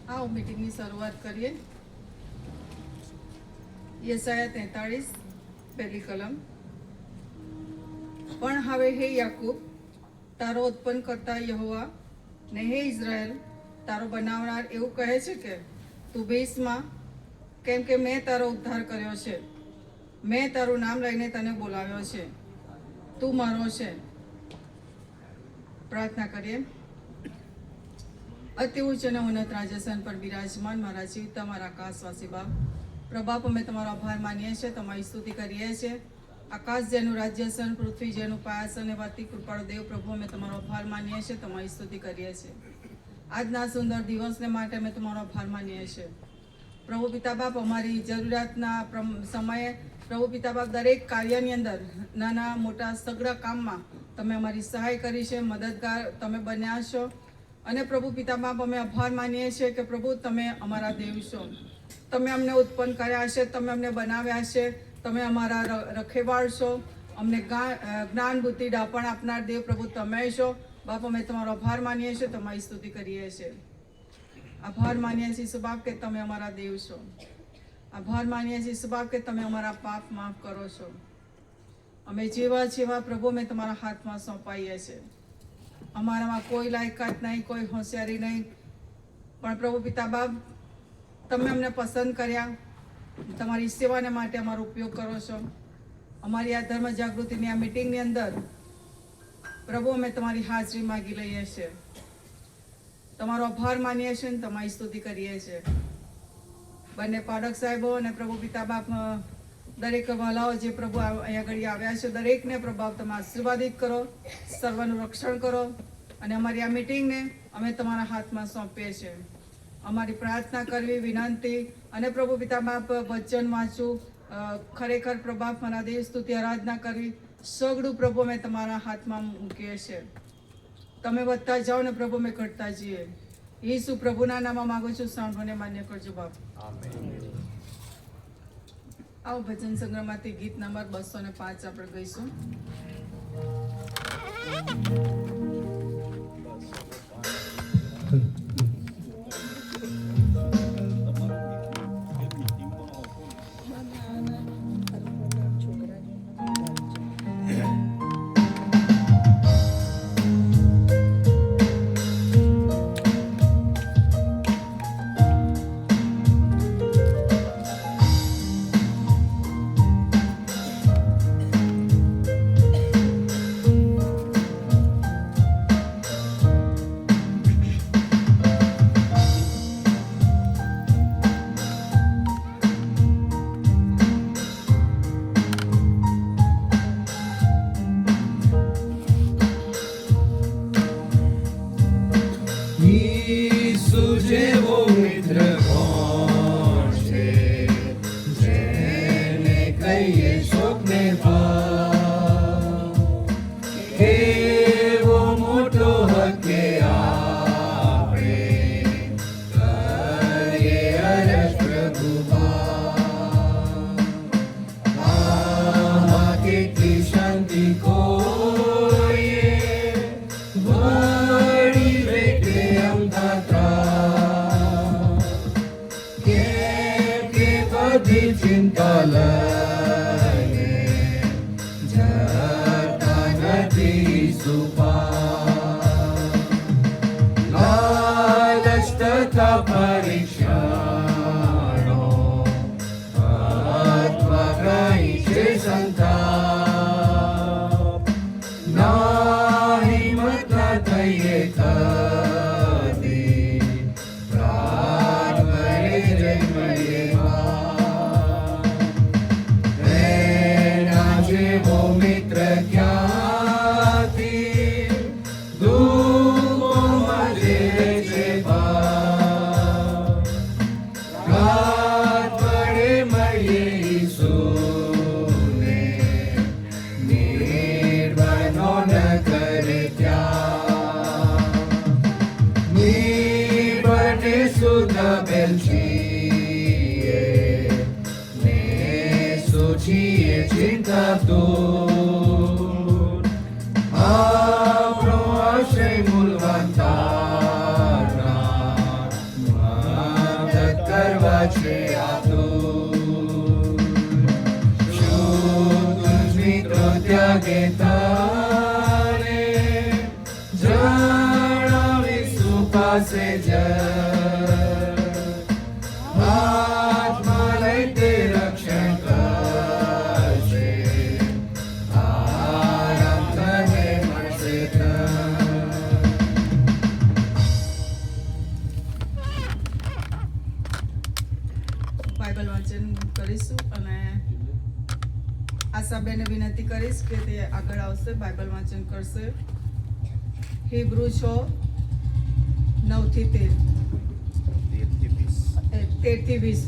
આવો મીટિંગની શરૂઆત કરીએ. યશાયા 43 પહેલી કલમ. પણ હવે હે યાકૂબ, તારો ઉત્પન્ન કરતા યહોવા, ને હે ઇઝરાયલ, તારો બનાવનાર એવું કહે છે કે તું ભીસમાં, કેમ કે મેં તારો ઉદ્ધાર કર્યો છે. મેં તારું નામ લઈને તને બોલાવ્યો છે. તું મારો છે. પ્રાર્થના કરીએ. અતિ ઉચ્ચ અને ઉન્નત રાજસ્થાન પર બિરાજમાન મારા જીવતા મારા આકાશવાસી બાપ, પ્રભાપ અમે તમારો આભાર માનીએ છીએ, તમારી સ્તુતિ કરીએ છીએ. આકાશ જેનું રાજ્યસન, પૃથ્વી જેનું પાયાસન, એવાથી કૃપાળુ દેવ પ્રભુ અમે તમારો આભાર માનીએ છીએ, તમારી સ્તુતિ કરીએ છીએ. આજના સુંદર દિવસને માટે અમે તમારો આભાર માનીએ છીએ. પ્રભુ પિતા બાપ, અમારી જરૂરિયાતના સમયે પ્રભુ પિતા બાપ દરેક કાર્યની અંદર નાના મોટા સગળા કામમાં તમે અમારી સહાય કરી છે, મદદગાર તમે બન્યા છો. અને પ્રભુ પિતા બાપ, અમે આભાર માનીએ છીએ કે પ્રભુ તમે અમારા દેવ છો. તમે અમને ઉત્પન્ન કર્યા છે, તમે અમને બનાવ્યા છે, તમે અમારા રખેવાળ છો. અમને જ્ઞાન બુદ્ધિ ડાપણ આપનાર દેવ પ્રભુ તમે છો. બાપ, અમે તમારો આભાર માનીએ છીએ, તમારી સ્તુતિ કરીએ છીએ. આભાર માનીએ છીએ સુબાપ કે તમે અમારા દેવ છો. આભાર માનીએ છીએ સુબાપ કે તમે અમારા પાપ માફ કરો છો. અમે જેવા પ્રભુ અમે તમારા હાથમાં સોંપાઈએ છીએ. અમારામાં કોઈ લાયકાત નહીં, કોઈ હોશિયારી નહીં, પણ પ્રભુ પિતા બાપ તમે અમને પસંદ કર્યા, તમારી સેવાને માટે અમારો ઉપયોગ કરો છો. અમારી આ ધર્મ જાગૃતિની આ મીટિંગની અંદર પ્રભુ અમે તમારી હાજરી માગી લઈએ છીએ, તમારો આભાર માનીએ છીએ અને તમારી સ્તુતિ કરીએ છીએ. બંને પાડક સાહેબો અને પ્રભુ પિતા બાપ દરેક વાલાઓ જે પ્રભુ અહીંયા આગળ આવ્યા છે, દરેકને પ્રભુ તમે આશીર્વાદિત કરો, સર્વનું રક્ષણ કરો. અને અમારી આ મીટિંગને અમે તમારા હાથમાં સોંપીએ છીએ. અમારી પ્રાર્થના કરવી, વિનંતી અને પ્રભુ પિતા બાપ વચન વાંચવું, ખરેખર પ્રભાવ મારા દેવ સ્તુતિ આરાધના કરવી, સગડું પ્રભુ અમે તમારા હાથમાં મૂકીએ છીએ. તમે વધતા જાઓ ને પ્રભુ અમે ઘટતા જઈએ. ઈસુ પ્રભુના નામમાં માગું છું, સાંભળોને માન્ય કરજો બાપ. આવો ભજન સંગ્રહમાંથી ગીત નંબર 205 આપણે ગઈશું. છે આતુર. શું તુજ મિત્રો ત્યાગે તારે જણાવીશું પાસે હાથમાં લઈ તે રક્ષણ કરશે. આરામ તને મળશે બાઇબલ વાંચન કરીશું અને આશાબેનને વિનંતી કરીશ કે તે આગળ આવશે, બાઇબલ વાંચન કરશે. હિબ્રુ 6:9-13, 13-20.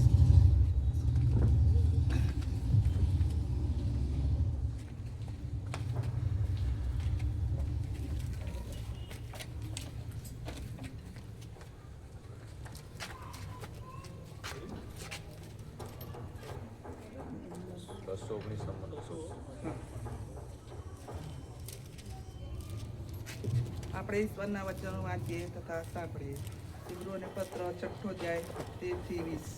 આપણે ઈશ્વરના વચનો વાંચીએ તથા સાંભળીએ. હિબ્રુઓને પત્ર 6 અધ્યાય 13-20.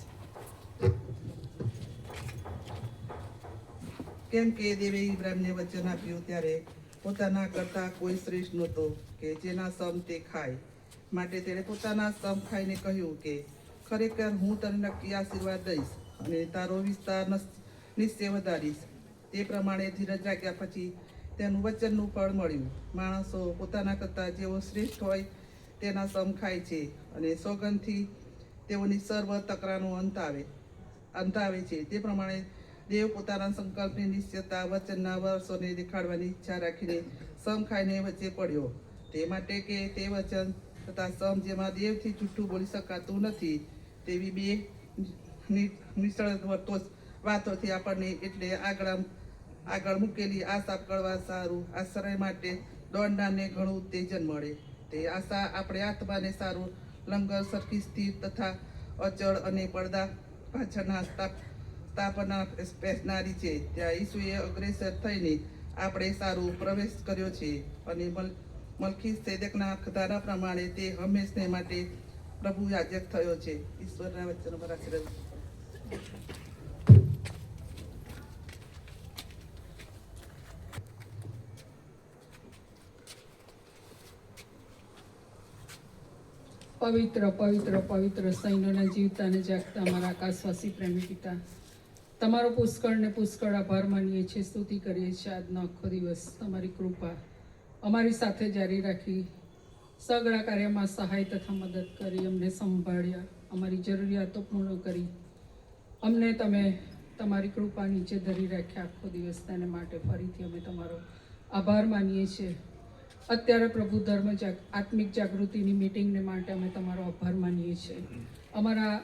કેમ કે દેવે ઇબ્રાહીમને વચન આપ્યું ત્યારે પોતાના કરતા કોઈ શ્રેષ્ઠ નહોતો કે જેના સમ તે ખાય. માટે તેણે પોતાના સમ ખાઈને કહ્યું કે ખરેખર હું તને નક્કી આશીર્વાદ દઈશ અને તારો વિસ્તાર નિશ્ચય વધારીશ. તે પ્રમાણે ધીરજ રાખ્યા પછી તેનું વચનનું ફળ મળ્યું. માણસો પોતાના કરતાં જેઓ શ્રેષ્ઠ હોય તેના સમ ખાય છે અને સોગંદથી તેઓની સર્વ તકરારનો અંત આવે છે. તે પ્રમાણે દેવ પોતાના સંકલ્પની નિશ્ચયતા વચનના વર્ષોને દેખાડવાની ઈચ્છા રાખીને સમ ખાઈને વચ્ચે પડ્યો. તે માટે કે તે વચન તથા સમ જેમાં દેવથી જૂઠું બોલી શકાતું નથી તેવી બે નિષ્ફળ વાતોથી આપણને એટલે આગળ મૂકેલી આશા પકડવા સારું આશ્રય માટે દોડનારને ઘણું ઉત્તેજન મળે. તે આશા આપણે આત્માને સારું લંગર સરખી સ્થિર તથા અચળ અને પડદા પાછળના સ્થાપના બેસનારી છે. ત્યાં ઈસુએ અગ્રેસર થઈને આપણે સારું પ્રવેશ કર્યો છે અને મલ્કીસેદેકના ધારા પ્રમાણે તે હંમેશને માટે પ્રભુ યાજક થયો છે. ઈશ્વરના વચનો પર આશીર્વાદ. પવિત્ર પવિત્ર પવિત્ર સૈન્યોના જીવતા અને જાગતા અમારા આકાશવાસી પ્રેમી પિતા, તમારો પુષ્કળ ને પુષ્કળ આભાર માનીએ છીએ, સ્તુતિ કરીએ છીએ. આજનો આખો દિવસ તમારી કૃપા અમારી સાથે જારી રાખી, સગળા કાર્યમાં સહાય તથા મદદ કરી, અમને સંભાળ્યા, અમારી જરૂરિયાતો પૂર્ણ કરી, અમને તમે તમારી કૃપા નીચે ધરી રાખ્યા આખો દિવસ. તેને માટે ફરીથી અમે તમારો આભાર માનીએ છીએ. અત્યારે પ્રભુ આત્મિક જાગૃતિની મિટિંગને માટે અમે તમારો આભાર માનીએ છીએ. અમારા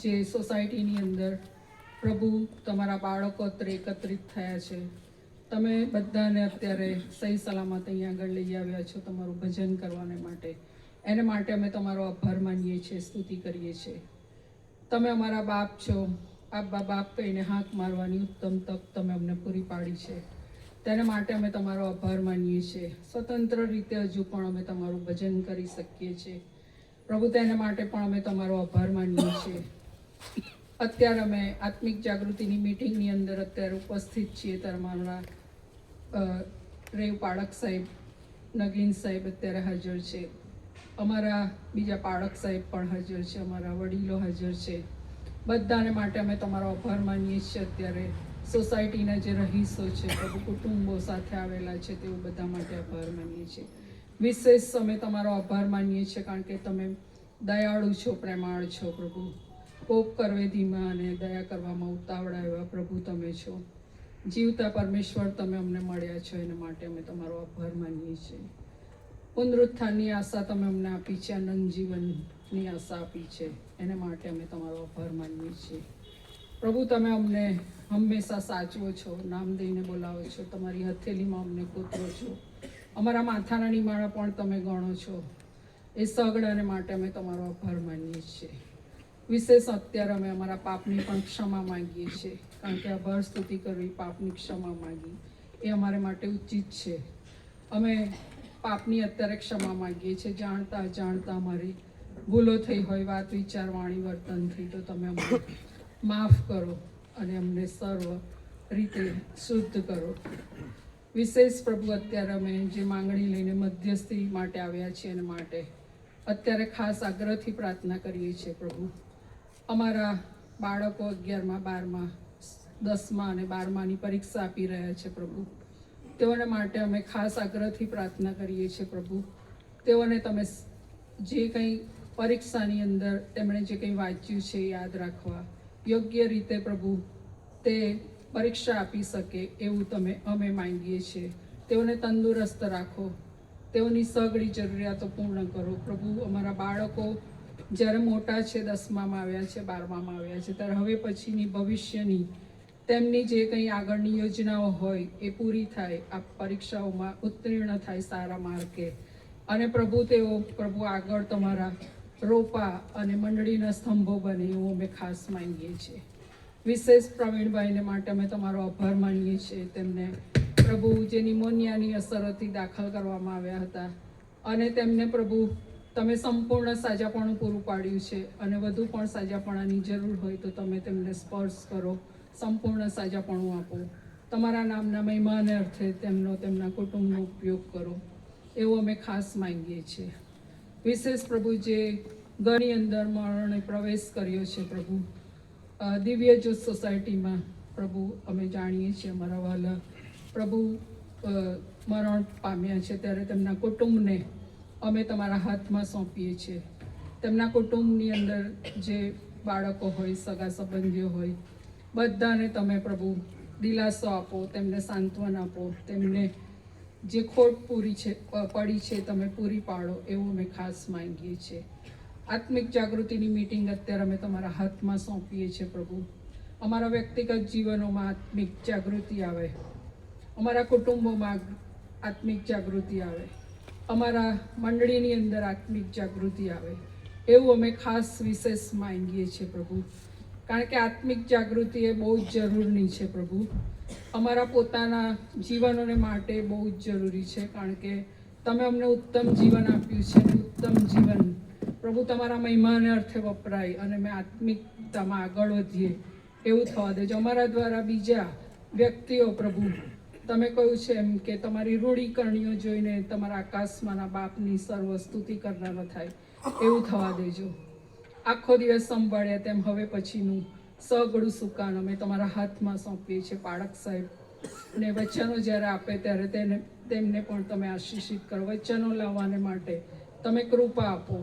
જે સોસાયટીની અંદર પ્રભુ તમારા બાળકો એકત્રિત થયા છે, તમે બધાને અત્યારે સહી સલામત અહીંયા આગળ લઈ આવ્યા છો તમારું ભજન કરવાને માટે. એને માટે અમે તમારો આભાર માનીએ છીએ, સ્તુતિ કરીએ છીએ. તમે અમારા બાપ છો, બાપ કહીને હાંક મારવાની ઉત્તમ તક તમે અમને પૂરી પાડી છે. તેને માટે અમે તમારો આભાર માનીએ છીએ. સ્વતંત્ર રીતે હજુ પણ અમે તમારું ભજન કરી શકીએ છીએ પ્રભુ. તેને માટે પણ અમે તમારો આભાર માનીએ છીએ. અત્યારે અમે આત્મિક જાગૃતિની મિટિંગની અંદર અત્યારે ઉપસ્થિત છીએ. ત્યારે મારા રેવ પાળક સાહેબ, નગીન સાહેબ અત્યારે હાજર છે. અમારા બીજા પાળક સાહેબ પણ હાજર છે, અમારા વડીલો હાજર છે. બધાને માટે અમે તમારો આભાર માનીએ છીએ. અત્યારે સોસાયટીના જે રહીશો છે, પ્રભુ કુટુંબો સાથે આવેલા છે, તેઓ બધા માટે આભાર માનીએ છીએ. વિશેષ અમે તમારો આભાર માનીએ છીએ કારણ કે તમે દયાળુ છો, પ્રેમાળ છો પ્રભુ. કોપ કરવે ધીમા અને દયા કરવામાં ઉતાવળા એવા પ્રભુ તમે છો. જીવતા પરમેશ્વર તમે અમને મળ્યા છો, એના માટે અમે તમારો આભાર માનીએ છીએ. પુનરુત્થાનની આશા તમે અમને આપી છે, આનંદ જીવનની આશા આપી છે, એના માટે અમે તમારો આભાર માનીએ છીએ. પ્રભુ તમે અમને હંમેશા સાચવો છો, નામ દઈને બોલાવો છો, તમારી હથેલીમાં અમને કોતરો છો, અમારા માથાના નિમાણા પણ તમે ગણો છો. એ સગડાને માટે અમે તમારો આભાર માનીએ છીએ. વિશેષ અત્યારે અમે અમારા પાપની પણ ક્ષમા માંગીએ છીએ કારણ કે આભાર સ્તુતિ કરવી, પાપની ક્ષમા માંગી એ અમારે માટે ઉચિત છે. અમે પાપની અત્યારે ક્ષમા માંગીએ છીએ. જાણતા અજાણતા અમારી ભૂલો થઈ હોય વાત વિચાર વાણી વર્તનથી તો તમે અમને માફ કરો અને અમને સર્વ રીતે શુદ્ધ કરો. વિશેષ પ્રભુ અત્યારે અમે જે માંગણી લઈને મધ્યસ્થી માટે આવ્યા છીએ અને માટે અત્યારે ખાસ આગ્રહથી પ્રાર્થના કરીએ છીએ પ્રભુ. અમારા બાળકો 11મા 12મા 10મા અને 12માની પરીક્ષા આપી રહ્યા છે પ્રભુ. તેઓને માટે અમે ખાસ આગ્રહથી પ્રાર્થના કરીએ છીએ પ્રભુ. તેઓને તમે જે કંઈ પરીક્ષાની અંદર તેમણે જે કંઈ વાંચ્યું છે યાદ રાખવા યોગ્ય રીતે પ્રભુ તે પરીક્ષા આપી શકે એવું અમે માંગીએ છીએ. તેઓને તંદુરસ્ત રાખો, તેઓની સઘળી જરૂરિયાતો પૂર્ણ કરો પ્રભુ. અમારા બાળકો જ્યારે મોટા છે, 10મામાં આવ્યા છે, 12મામાં આવ્યા છે, ત્યારે હવે પછીની ભવિષ્યની તેમની જે કંઈ આગળની યોજનાઓ હોય એ પૂરી થાય, આ પરીક્ષાઓમાં ઉત્તીર્ણ થાય સારા માર્કે અને પ્રભુ તેઓ પ્રભુ આગળ તમારા રોપા અને મંડળીના સ્તંભો બને એવું અમે ખાસ માંગીએ છીએ. વિશેષ પ્રવીણભાઈને માટે અમે તમારો આભાર માનીએ છીએ. તેમને પ્રભુ જે નિમોનિયાની અસરથી દાખલ કરવામાં આવ્યા હતા અને તેમને પ્રભુ તમે સંપૂર્ણ સાજાપણું પૂરું પાડ્યું છે અને વધુ પણ સાજાપણાની જરૂર હોય તો તમે તેમને સ્પર્શ કરો, સંપૂર્ણ સાજાપણું આપો. તમારા નામના મહિમાને અર્થે તેમના કુટુંબનો ઉપયોગ કરો એવું અમે ખાસ માંગીએ છીએ. વિશેષ પ્રભુ જે ઘરની અંદર મરણે પ્રવેશ કર્યો છે પ્રભુ, દિવ્ય જ્યોત સોસાયટીમાં પ્રભુ અમે જાણીએ છીએ અમારા વાલા પ્રભુ મરણ પામ્યા છે, ત્યારે તેમના કુટુંબને અમે તમારા હાથમાં સોંપીએ છીએ. તેમના કુટુંબની અંદર જે બાળકો હોય, સગા સંબંધીઓ હોય, બધાને તમે પ્રભુ દિલાસો આપો, તેમને સાંત્વન આપો, તેમને જે ખોટ પડી છે તમે પૂરી પાડો એવું અમે ખાસ માંગીએ છીએ. આત્મિક જાગૃતિની મીટિંગ અત્યારે અમે તમારા હાથમાં સોંપીએ છીએ પ્રભુ. અમારા વ્યક્તિગત જીવનોમાં આત્મિક જાગૃતિ આવે, અમારા કુટુંબોમાં આત્મિક જાગૃતિ આવે, અમારા મંડળીની અંદર આત્મિક જાગૃતિ આવે એવું અમે ખાસ વિશેષ માંગીએ છીએ પ્રભુ. કારણ કે આત્મિક જાગૃતિ એ બહુ જ જરૂરી છે પ્રભુ. અમારા પોતાના જીવનોને માટે બહુ જ જરૂરી છે, કારણ કે તમે અમને ઉત્તમ જીવન આપ્યું છે અને ઉત્તમ જીવન પ્રભુ તમારા મહિમાને અર્થે વપરાય અને અમે આત્મિકતામાં આગળ વધીએ એવું થવા દેજો. અમારા દ્વારા બીજા વ્યક્તિઓ પ્રભુ તમે કહ્યું છે એમ કે તમારી રૂઢીકરણીઓ જોઈને તમારા આકાશમાંના બાપની સર્વ સ્તુતિ કરનારો થાય એવું થવા દેજો. આખો દિવસ સંભાળ્યા તેમ હવે પછીનું સઘળું સુકાન અમે તમારા હાથમાં સોંપીએ છીએ. પાળક સાહેબ ને વચનો જ્યારે આપે ત્યારે તેમને પણ તમે આશીષિત કરો. વચનો લાવવાને માટે તમે કૃપા આપો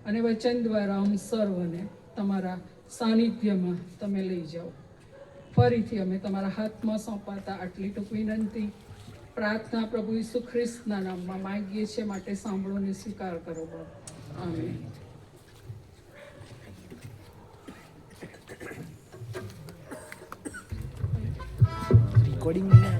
અને વચન દ્વારા અમ સર્વને તમારા સાનિધ્યમાં તમે લઈ જાઓ. ફરીથી અમે તમારા હાથમાં સોંપાતા આટલી ટૂંક વિનંતી પ્રાર્થના પ્રભુ ઈસુ ખ્રિસ્તના નામમાં માંગીએ છીએ, માટે સાંભળો ને સ્વીકાર કરો. આમેન. recording नहीं है.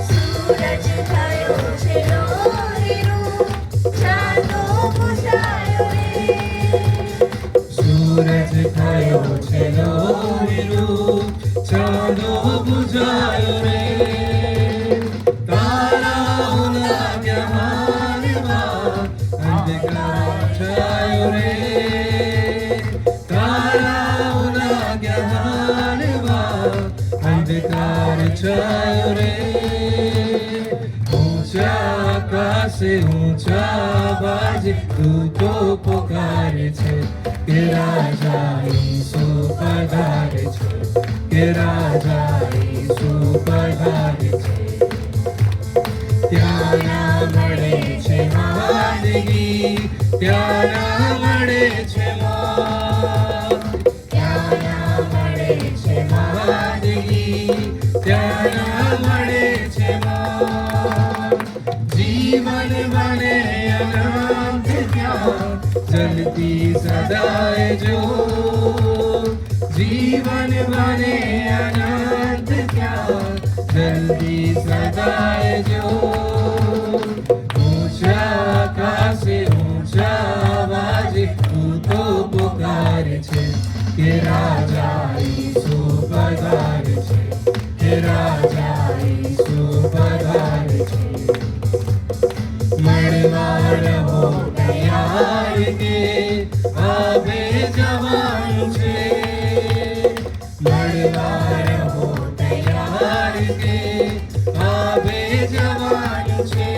सूरज थयो આકાશે ઊંચા અવાજે દૂતો પોકારે છે કે રાજા ઈસુ પધારે છે, કે રાજા ઈસુ પધારે છે. ત્યાં મળે છે માંદગી, ત્યાં મળે છે મોત, ત્યાં મળે છે માંદગી, ત્યાં મળે છે મોત. જીવન મને અનંત ત્યાં જલતી સદાય જો, જીવન મને અનંત ત્યાં જલ્દી સદાય જો. ઊંચા આકાશે ઊંચા અવાજે દૂતો પોકારે છે કે રાજા ઈસુ પધારે છે, કે રાજા ઈસુ પધારે છે. મળવા રહો તૈયાર કે હવે જવાનું છે, મળવા રહો તૈયાર કે હવે જવાનું છે.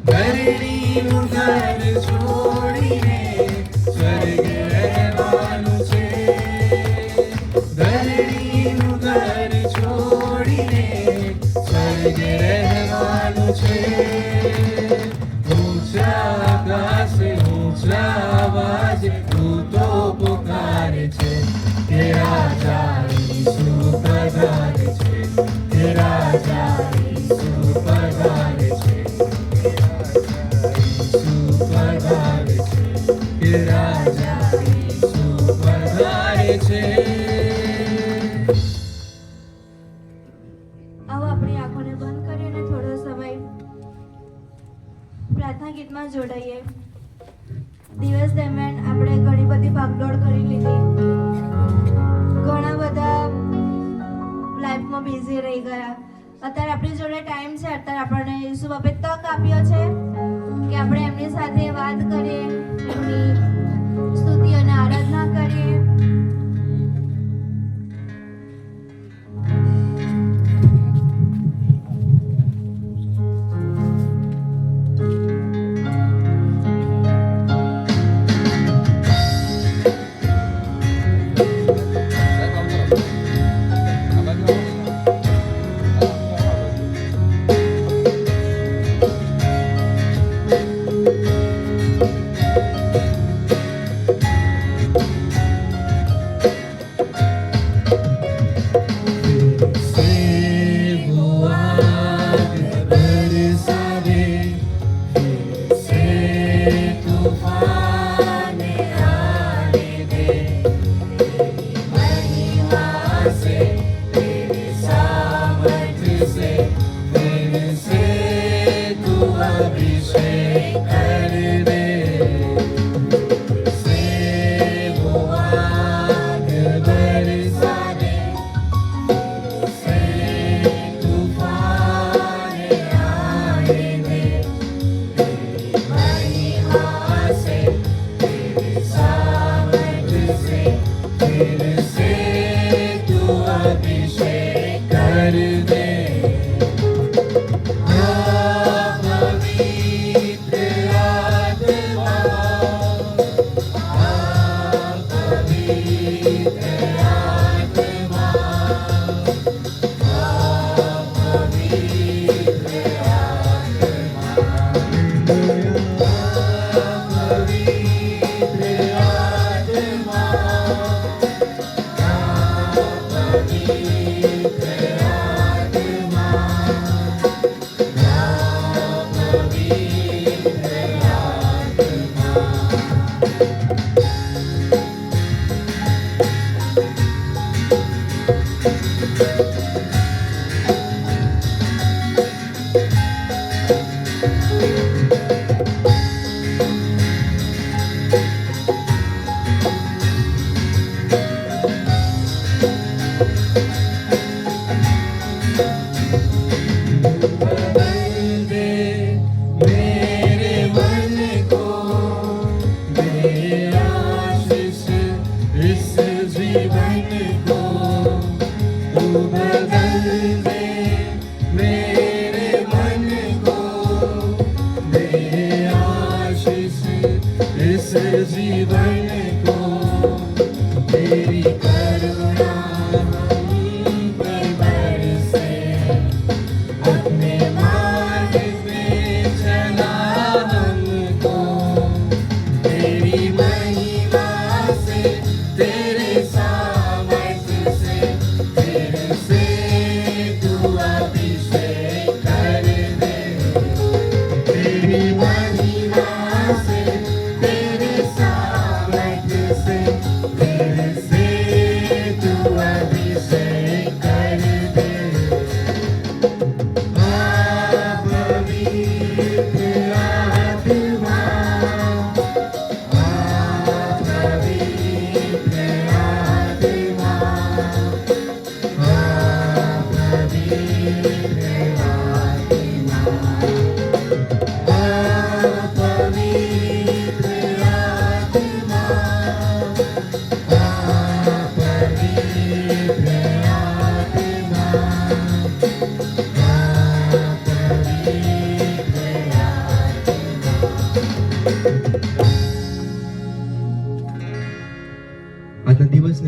ધરણીનું ઘર છોડીને સ્વર્ગે રહેવાનું છે, ધરણીનું ઘર છોડીને સ્વર્ગે રહેવાનું છે. ઊંચા આકાશે ઊંચા અવાજે દૂતો પોકારે છે કે રાજા ઈસુ પધારે છે, કે રાજા ઈસુ પધારે છે, ઈસુ પધારે છે, કે રાજા ઈસુ પધારે છે. આવો આપણી આંખોને બંધ કરી અને થોડો સમય પ્રાર્થના ગીતમાં જોડાઈએ. દિવસ દરમિયાન આપણે ઘણી બધી ભાગદોડ કરી લીધી, ઘણા બધા લાઈફમાં બિઝી રહી ગયા. અત્યારે આપણી જોડે ટાઈમ છે, અત્યારે આપણને ઈસુ બાપે તક આપ્યો છે કે આપણે એમની સાથે વાત કરીએ, એમની સ્તુતિ અને આરાધના કરીએ.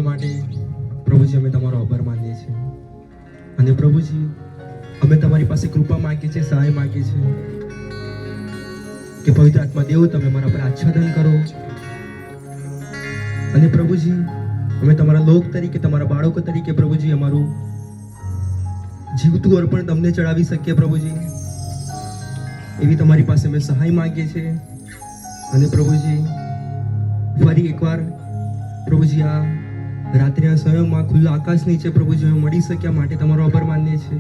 માટે પ્રભુજી અમે તમારો આભાર માનીએ છીએ. અને પ્રભુજી અમે તમારી પાસે કૃપા માંગીએ છીએ, સહાય માંગીએ છીએ કે પવિત્ર આત્મા દેવ તમે અમારા પર આચ્છાદન કરો. અને પ્રભુજી અમે તમારા લોક તરીકે, તમારા બાળકો તરીકે પ્રભુજી અમારું જીવતું અર્પણ તમને ચડાવી શકીએ પ્રભુજી, એવી તમારી પાસે અમે સહાય માંગીએ છીએ. અને પ્રભુજી ફરી એકવાર પ્રભુજી આ રાત્રિના સમયમાં ખુલ્લા આકાશ નીચે પ્રભુજી અમે મળી શક્યા માટે તમારો આભાર માનીએ છીએ.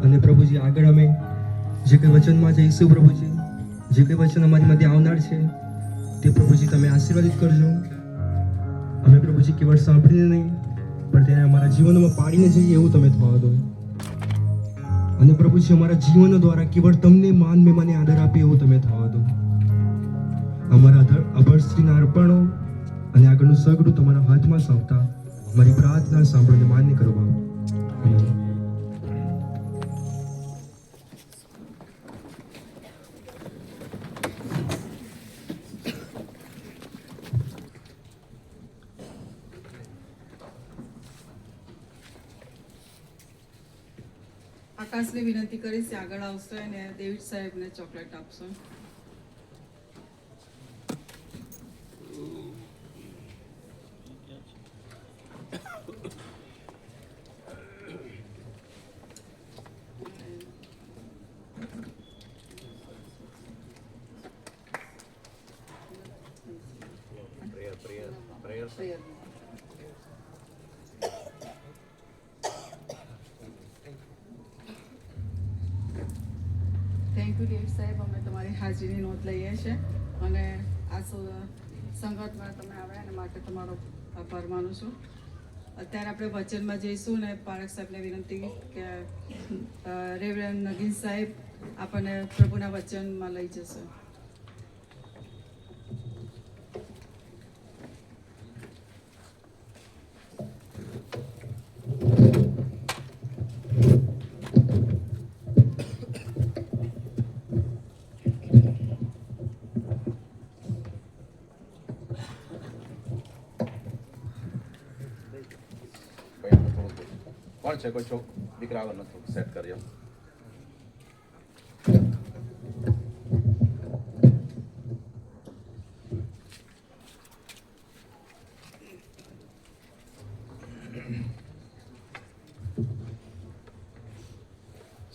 અને પ્રભુજી આગળ અમે જે કંઈ વચનમાં જઈશું પ્રભુજી, જે કંઈ વચન અમારી મધ્ય આવનાર છે તે પ્રભુજી તમે આશીર્વાદિત કરજો. અમે પ્રભુજી કેવળ સાંભળીને નહીં પણ તેને અમારા જીવનમાં પાડીને જઈએ એવું તમે થવા દો. અને પ્રભુજી અમારા જીવન દ્વારા કેવળ તમને માન મહેમાને આદર આપે એવું તમે થવા દો. અમારા અભરશ્રીના અર્પણો અને આગળનું સગડું તમારા હાથમાં સોંપતા અમારી પ્રાર્થના સાંભળીને માન્ય કરવા. આકાશને વિનંતી કરીશ આગળ આવશે અને ડેવિડ સાહેબને ચોકલેટ આપશો. થેન્ક યુ ડેવિડ સાહેબ, અમે તમારી હાજરીની નોંધ લઈએ છીએ અને આ સંગતમાં તમે આવ્યા એના માટે તમારો આભાર માનું છું. અત્યારે આપણે વચનમાં જઈશું ને પારક સાહેબને વિનંતી કે રેવરેન્ડ નગીન સાહેબ આપણને પ્રભુના વચનમાં લઈ જશે. કોણ છે? કોઈ છોક દીકરા આગળ નથી સેટ કરી.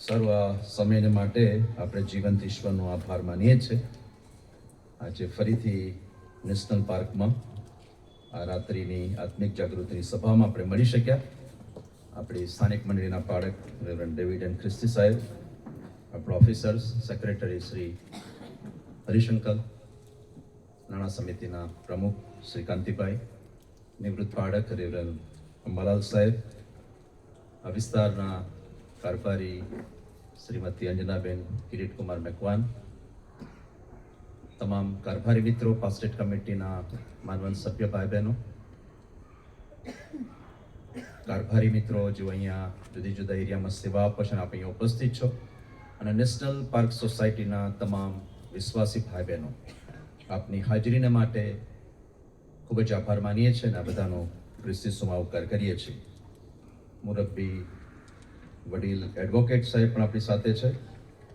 સર્વ સમયને માટે આપણે જીવંત ઈશ્વરનો આભાર માનીએ છીએ. આજે ફરીથી નેશનલ પાર્કમાં આ રાત્રિની આત્મિક જાગૃતિની સભામાં આપણે મળી શક્યા. આપણી સ્થાનિક મંડળીના પાળક રેવરેન્ડ ડેવિડ એન્ડ ખ્રિસ્તી સાહેબ, આપણા ઓફિસર્સ, સેક્રેટરી શ્રી હરિશંકર, નાણાં સમિતિના પ્રમુખ શ્રી કાંતિભાઈ, નિવૃત્ત પાળક રેવરેન્ડ અંબાલાલ સાહેબ, આ વિસ્તારના કારભારી શ્રીમતી અંજનાબેન કિરીટકુમાર મેકવાન, તમામ કારભારી મિત્રો, પાસ્ટેટ કમિટીના માનવંત સભ્ય ભાઈ બહેનો, કારભારી મિત્રો જેઓ અહીંયા જુદી જુદા એરિયામાં સેવા આપો છો અને આપ અહીંયા ઉપસ્થિત છો, અને નેશનલ પાર્ક સોસાયટીના તમામ વિશ્વાસી ભાઈ બહેનો, આપની હાજરીને માટે ખૂબ જ આભાર માનીએ છીએ અને આ બધાનો ખ્રિસ્તીસુમાં આવકાર કરીએ છીએ. મુરબ્બી વડીલ એડવોકેટ સાહેબ પણ આપણી સાથે છે,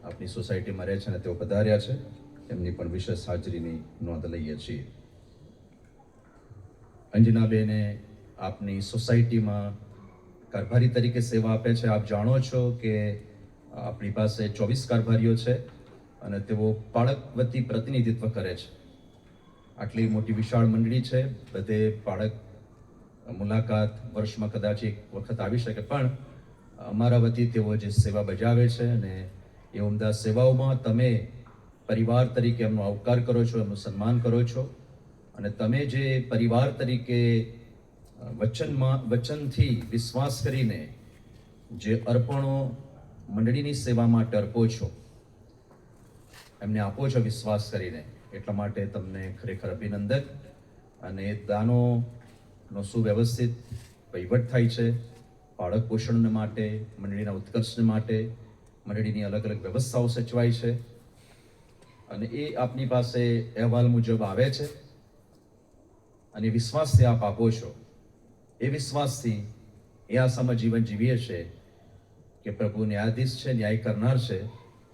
આપણી સોસાયટીમાં રહે છે અને તેઓ પધાર્યા છે, એમની પણ વિશેષ હાજરીની નોંધ લઈએ છીએ. અંજનાબેને આપની સોસાયટીમાં કારભારી તરીકે સેવા આપે છે. આપ જાણો છો કે આપણી પાસે 24 કારભારીઓ છે અને તેઓ પાળક વતી પ્રતિનિધિત્વ કરે છે. આટલી મોટી વિશાળ મંડળી છે, બધે પાળક મુલાકાત વર્ષમાં કદાચ એક વખત આવી શકે, પણ અમારા વતી તેઓ જે સેવા બજાવે છે અને એ ઉમદા સેવાઓમાં તમે પરિવાર તરીકે એમનો આવકાર કરો છો, એમનું સન્માન કરો છો, અને તમે જે પરિવાર તરીકે વચનથી વિશ્વાસ કરીને જે અર્પણો મંડળીની સેવા માટે અર્પો છો, એમને આપો છો વિશ્વાસ કરીને, એટલા માટે તમને ખરેખર અભિનંદન. અને દાનોનો સુવ્યવસ્થિત વહીવટ થાય છે, બાળક પોષણ માટે, મંડળીના ઉત્કર્ષ માટે મંડળીની અલગ અલગ વ્યવસ્થાઓ સચવાય છે, અને એ આપની પાસે અહેવાલ મુજબ આવે છે અને વિશ્વાસથી આપ આપો છો. એ વિશ્વાસથી એ આશામાં જીવન જીવીએ છીએ કે પ્રભુ ન્યાયાધીશ છે, ન્યાય કરનાર છે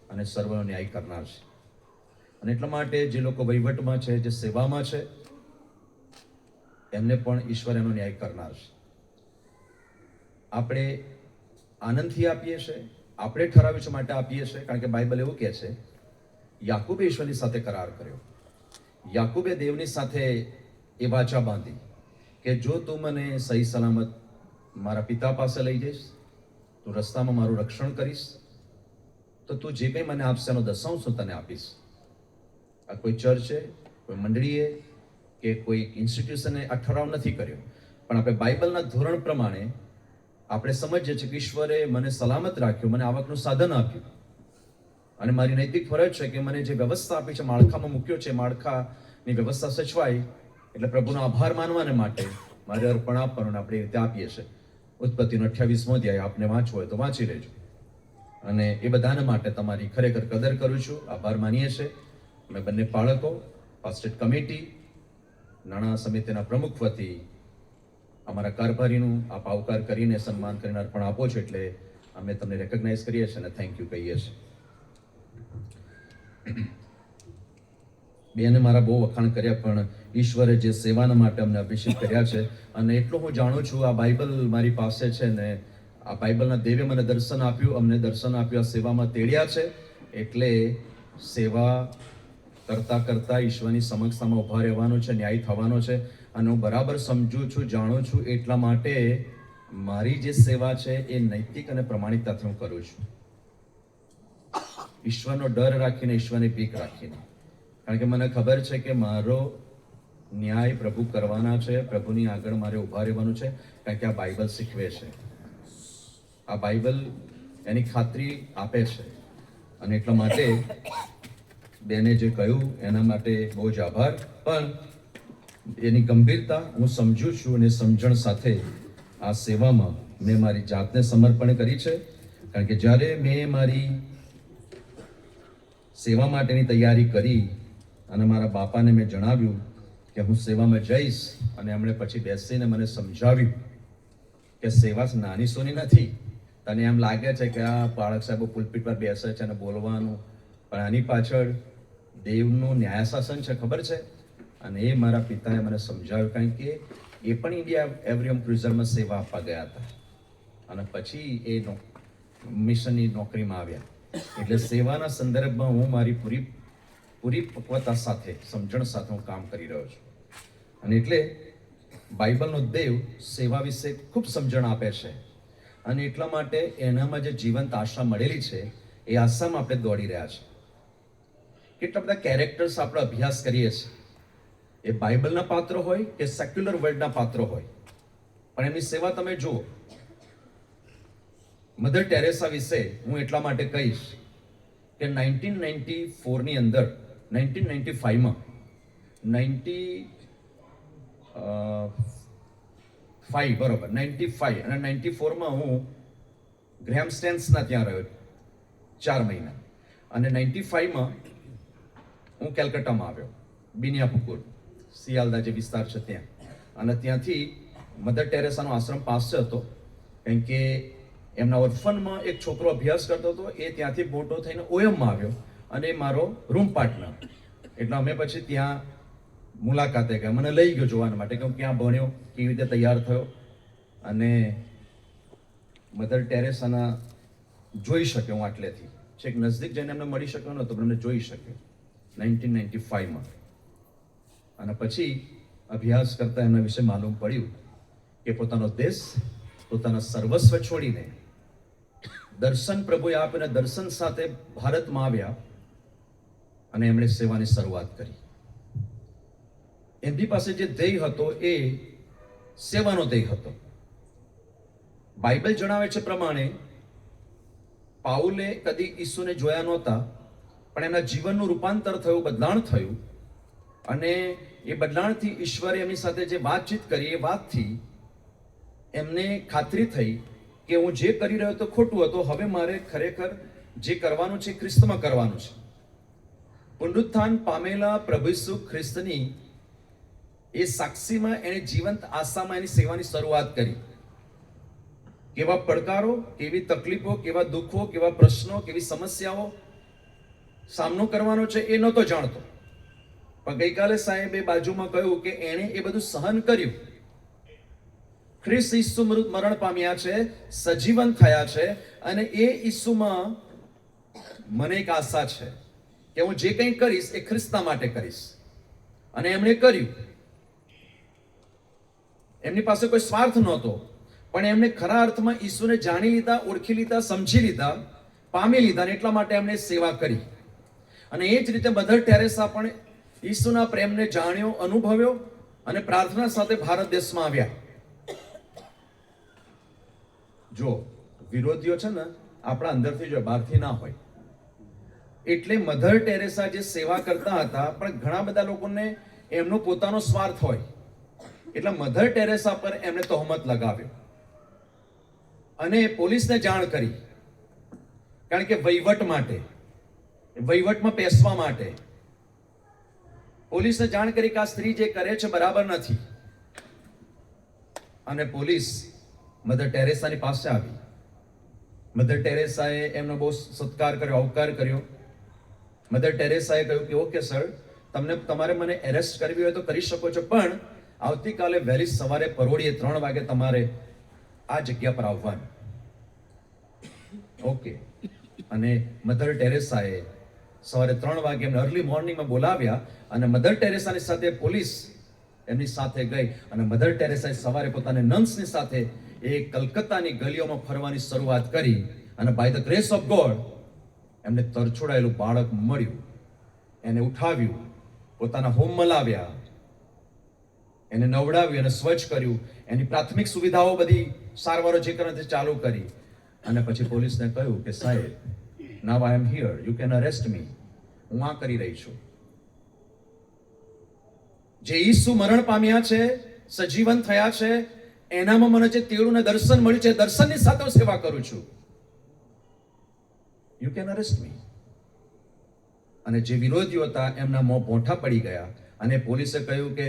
અને સર્વનો ન્યાય કરનાર છે. અને એટલા માટે જે લોકો વહીવટમાં છે, જે સેવામાં છે, એમને પણ ઈશ્વર એનો ન્યાય કરનાર છે. આપણે આનંદથી આપીએ છીએ, આપણે ઠરાવ્યું છે માટે આપીએ છીએ, કારણ કે બાઇબલ એવું કહે છે, યાકૂબે ઈશ્વરની સાથે કરાર કર્યો. યાકૂબે દેવની સાથે એ વાચા બાંધી કે જો તું મને સહી સલામત મારા પિતા પાસે લઈ જઈશ, તું રસ્તામાં મારું રક્ષણ કરીશ, તો તું જે કંઈ મને આપશે એનો દશાંશ હું તને આપીશ. આ કોઈ ચર્ચે, કોઈ મંડળીએ કે કોઈ ઇન્સ્ટિટ્યુશને આ ઠરાવ નથી કર્યો, પણ આપણે બાઇબલના ધોરણ પ્રમાણે આપણે સમજીએ છીએ કે ઈશ્વરે મને સલામત રાખ્યો, મને આવકનું સાધન આપ્યું, અને મારી નૈતિક ફરજ છે કે મને જે વ્યવસ્થા આપી છે, માળખામાં મૂક્યો છે, માળખાની વ્યવસ્થા સચવાય એટલે પ્રભુનો આભાર માનવાને માટે મારે અર્પણ આપવાનું, આપણે એ રીતે આપીએ છીએ. ઉત્પત્તિનો 28મો અધ્યાય આપને વાંચવો હોય તો વાંચી લેજો. અને એ બધાને માટે તમારી ખરેખર કદર કરું છું, આભાર માનીએ છીએ. અમે બંને બાળકો પાસ્ટેટ કમિટી નાણાં સમિતિના પ્રમુખ વતી અમારા કારભારીનું આપ આવકાર કરીને સન્માન કરીને અર્પણ આપો છો, એટલે અમે તમને રેકગ્નાઇઝ કરીએ છીએ અને થેન્ક યુ કહીએ છીએ. બેને મારા બહુ વખાણ કર્યા, પણ ઈશ્વરે જે સેવાના માટે અમને અભિષેક કર્યા છે, અને એટલું હું જાણું છું, આ બાઇબલ મારી પાસે છે ને આ બાઇબલના દેવે મને દર્શન આપ્યું, અમને દર્શન આપ્યું, આ સેવામાં તેડ્યા છે, એટલે સેવા કરતા કરતા ઈશ્વરની સમક્ષતામાં ઊભા રહેવાનું છે, ન્યાય થવાનો છે. અને હું બરાબર સમજું છું, જાણું છું, એટલા માટે મારી જે સેવા છે એ નૈતિક અને પ્રમાણિકતાથી હું કરું છું, ઈશ્વરનો ડર રાખીને, ઈશ્વરની બીક રાખીને. કારણ કે મને ખબર છે કે મારો ન્યાય પ્રભુ કરવાના છે, પ્રભુની આગળ મારે ઊભા રહેવાનું છે, કારણ કે આ બાઇબલ શીખવે છે, આ બાઇબલ એની ખાતરી આપે છે. અને એટલા માટે બેને જે કહ્યું એના માટે બહુ જ આભાર, પણ એની ગંભીરતા હું સમજું છું, અને સમજણ સાથે આ સેવામાં મેં મારી જાતને સમર્પણ કરી છે. કારણ કે જ્યારે મેં મારી સેવા માટેની તૈયારી કરી અને મારા બાપાને મેં જણાવ્યું કે હું સેવામાં જઈશ, અને એમણે પછી બેસીને મને સમજાવ્યું કે સેવા નાની સોની નથી. તને એમ લાગે છે કે આ બાળક સાહેબો પુલપીટ પર બેસે છે અને બોલવાનું, પણ આની પાછળ દેવનું ન્યાયશાસન છે, ખબર છે. અને એ મારા પિતાએ મને સમજાવ્યું, કારણ કે એ પણ ઇન્ડિયા એવરીયમ ક્રુઝરમાં સેવા આપવા ગયા હતા, અને પછી એ મિશનની નોકરીમાં આવ્યા. એટલે સેવાના સંદર્ભમાં હું મારી પૂરી પક્વતા સાથે, સમજણ સાથે હું કામ કરી રહ્યો છું. અને એટલે બાઇબલનો દેવ સેવા વિશે ખૂબ સમજણ આપે છે, અને એટલા માટે એનામાં જે જીવંત આશા મળેલી છે એ આશામાં આપણે દોડી રહ્યા છે. કેટલા બધા કેરેક્ટર્સ આપણે અભ્યાસ કરીએ છીએ, એ બાઇબલના પાત્રો હોય કે સેક્યુલર વર્લ્ડના પાત્રો હોય, પણ એમની સેવા તમે જુઓ. મધર ટેરેસા વિશે હું એટલા માટે કહીશ કે 1994ની અંદર, 1995માં 95 બરોબર, 95 અને 94માં હું ગ્રેહામ સ્ટેન્સના ત્યાં રહ્યો 4 મહિના, અને 95માં હું કેલકત્તામાં આવ્યો, બિનિયાપુકુર, સિયાલદા જે વિસ્તાર છે ત્યાં. અને ત્યાંથી મધર ટેરેસાનો આશ્રમ પાસે હતો, કારણ કે એમના ઓર્ફનમાં એક છોકરો અભ્યાસ કરતો હતો, એ ત્યાંથી મોટો થઈને ઓયમમાં આવ્યો, અને મારો રૂમ પાર્ટનર. એટલે અમે પછી ત્યાં મુલાકાતે ગયા, મને લઈ ગયો જોવાના માટે કે હું ક્યાં ભણ્યો, કેવી રીતે તૈયાર થયો, અને મધર ટેરેસાના જોઈ શક્યો હું આટલેથી. છેક નજદીક જઈને એમને મળી શક્યો નહોતો, પણ એમને જોઈ શક્યો 1995માં. અને પછી અભ્યાસ કરતા એમના વિશે માલુમ પડ્યું કે પોતાનો દેશ, પોતાના સર્વસ્વ છોડીને દર્શન પ્રભુએ આપીને દર્શન સાથે ભારતમાં આવ્યા, અને એમણે સેવાની શરૂઆત કરી. એમની પાસે જે ધ્યેય હતો એ સેવાનો ધ્યેય હતો. બાઇબલ જણાવે છે પ્રમાણે પાઉલે કદી ઈસુને જોયા નહોતા, પણ એમના જીવનનું રૂપાંતર થયું, બદલાણ થયું, અને એ બદલાણથી ઈશ્વરે એમની સાથે જે વાતચીત કરી એ વાતથી એમને ખાતરી થઈ કે હું જે કરી રહ્યો તો ખોટું હતું, હવે મારે ખરેખર જે કરવાનું છે ખ્રિસ્તમાં કરવાનું છે. પુનરુત્થાન પામેલા પ્રભુ ઈસુ ખ્રિસ્તની એ સાક્ષીમાં એણે જીવંત આશામાં એની સેવાની શરૂઆત કરી. કેવા પડકારો, કેવી તકલીફો, કેવા દુઃખો, કેવા પ્રશ્નો, કેવી સમસ્યાઓ સામનો કરવાનો છે એ નહોતો જાણતો. પણ ગઈકાલે સાહેબે બાજુમાં કહ્યું કે એણે એ બધું સહન કર્યું. ખ્રિસ્ત ઈસુ મરણ પામ્યા છે, સજીવન થયા છે, અને એ ઈસુમાં મને એક આશા છે કે હું જે કંઈ કરીશ એ ખ્રિસ્તના માટે કરીશ. અને એમણે કર્યું. એમની પાસે કોઈ સ્વાર્થ નહોતો, પણ એમણે ખરા અર્થમાં ઈસુને જાણી લીધા, ઓળખી લીધા, સમજી લીધા, પામી લીધા, અને એટલા માટે એમણે સેવા કરી. અને એ જ રીતે મધર ટેરેસા પણ ઈસુના પ્રેમને જાણ્યો, અનુભવ્યો, અને પ્રાર્થના સાથે ભારત દેશમાં આવ્યા. જો વિરોધીઓ છે ને આપણા અંદરથી જો બહારથી ના હોય. એટલે મધર ટેરેસા જે સેવા કરતા હતા, પણ ઘણા બધા લોકોને એમનો પોતાનો સ્વાર્થ હોય, એટલે મધર ટેરેસા પર એમણે તહોમત લગાવ્યો અને પોલીસને જાણ કરી. કારણ કે વહીવટમાં પેસવા માટે પોલીસને જાણ કરી કે આ સ્ત્રી જે કરે છે બરાબર નથી. અને પોલીસ મધર ટેરેસાની પાસે આવી. મધર ટેરેસાએ એમનો બહુ સત્કાર કર્યો, આવકાર કર્યો. મધર ટેરેસાએ કહ્યું કે ઓકે સર, તમારે મને એરેસ્ટ કરવી હોય તો કરી શકો છો, પણ આવતીકાલે વહેલી સવારે પરોળીએ 3 વાગે તમારે આ જગ્યા પર આવવાનું. ઓકે. અને મધર ટેરેસાએ સવારે 3 વાગે એમને અર્લી મોર્નિંગમાં બોલાવ્યા, અને મધર ટેરેસાની સાથે પોલીસ એમની સાથે ગઈ, અને મધર ટેરેસાએ સવારે પોતાના નન્સની સાથે એ કલકત્તાની ગલીઓમાં ફરવાની શરૂઆત કરી. અને by the grace of God એમને તરછોડાયેલું બાળક મળ્યું, એને ઉઠાવ્યું, પોતાના હોમમાં લાવ્યા, એને નવડાવ્યું, એને સ્વચ્છ કર્યું, એની પ્રાથમિક સુવિધાઓ બધી સારવારો જે કરે તે ચાલુ કરી. અને પછી પોલીસને કહ્યું કે સાહેબ, now I am here, you can arrest me. હું આ કરી રહી છું. જે ઈસુ મરણ પામ્યા છે, સજીવન થયા છે, એનામાં મને જે તેડું દર્શન મળ્યું છે, દર્શનની સાથે હું સેવા કરું છું. યુ કેન અરેસ્ટ મી. અને જે વિરોધીઓ હતા એમના મોં પોઠા પડી ગયા. અને પોલીસે કહ્યું કે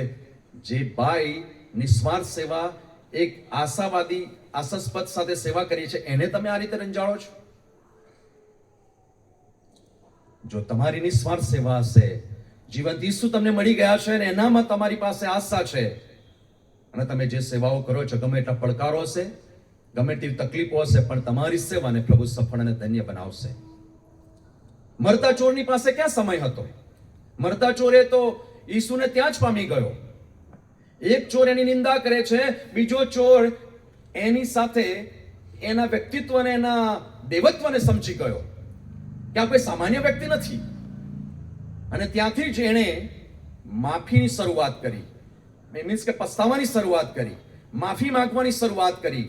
જે ભાઈ નિસ્વાર્થ સેવા, એક આશાવાદી, આશાસ્પદ સાથે સેવા કરી છે, એને તમે આ રીતે રંજાડો છો. જો તમારી નિસ્વાર્થ સેવા હશે, જીવંત ઈસુ તમને મળી ગયા છે, અને એનામાં તમારી પાસે આશા છે, અને તમે જે સેવાઓ કરો છો, ગમે એટલા પડકારો હશે, ગમે તેવી તકલીફો હશે, પણ તમારી સેવાને પ્રભુ સફળ અને ધન્ય બનાવશે. મરતા ચોરની પાસે ક્યાં સમય હતો? મરતા ચોરે તો ઈસુને ત્યાં જ પામી ગયો. એક ચોર એની નિંદા કરે છે, બીજો ચોર એની સાથે એના વ્યક્તિત્વને, એના દેવત્વને સમજી ગયો કે આ કોઈ સામાન્ય વ્યક્તિ નથી. અને ત્યાંથી જ એણે માફીની શરૂઆત કરી. મીન્સ કે પસ્તાવાની શરૂઆત કરી, માફી માંગવાની શરૂઆત કરી.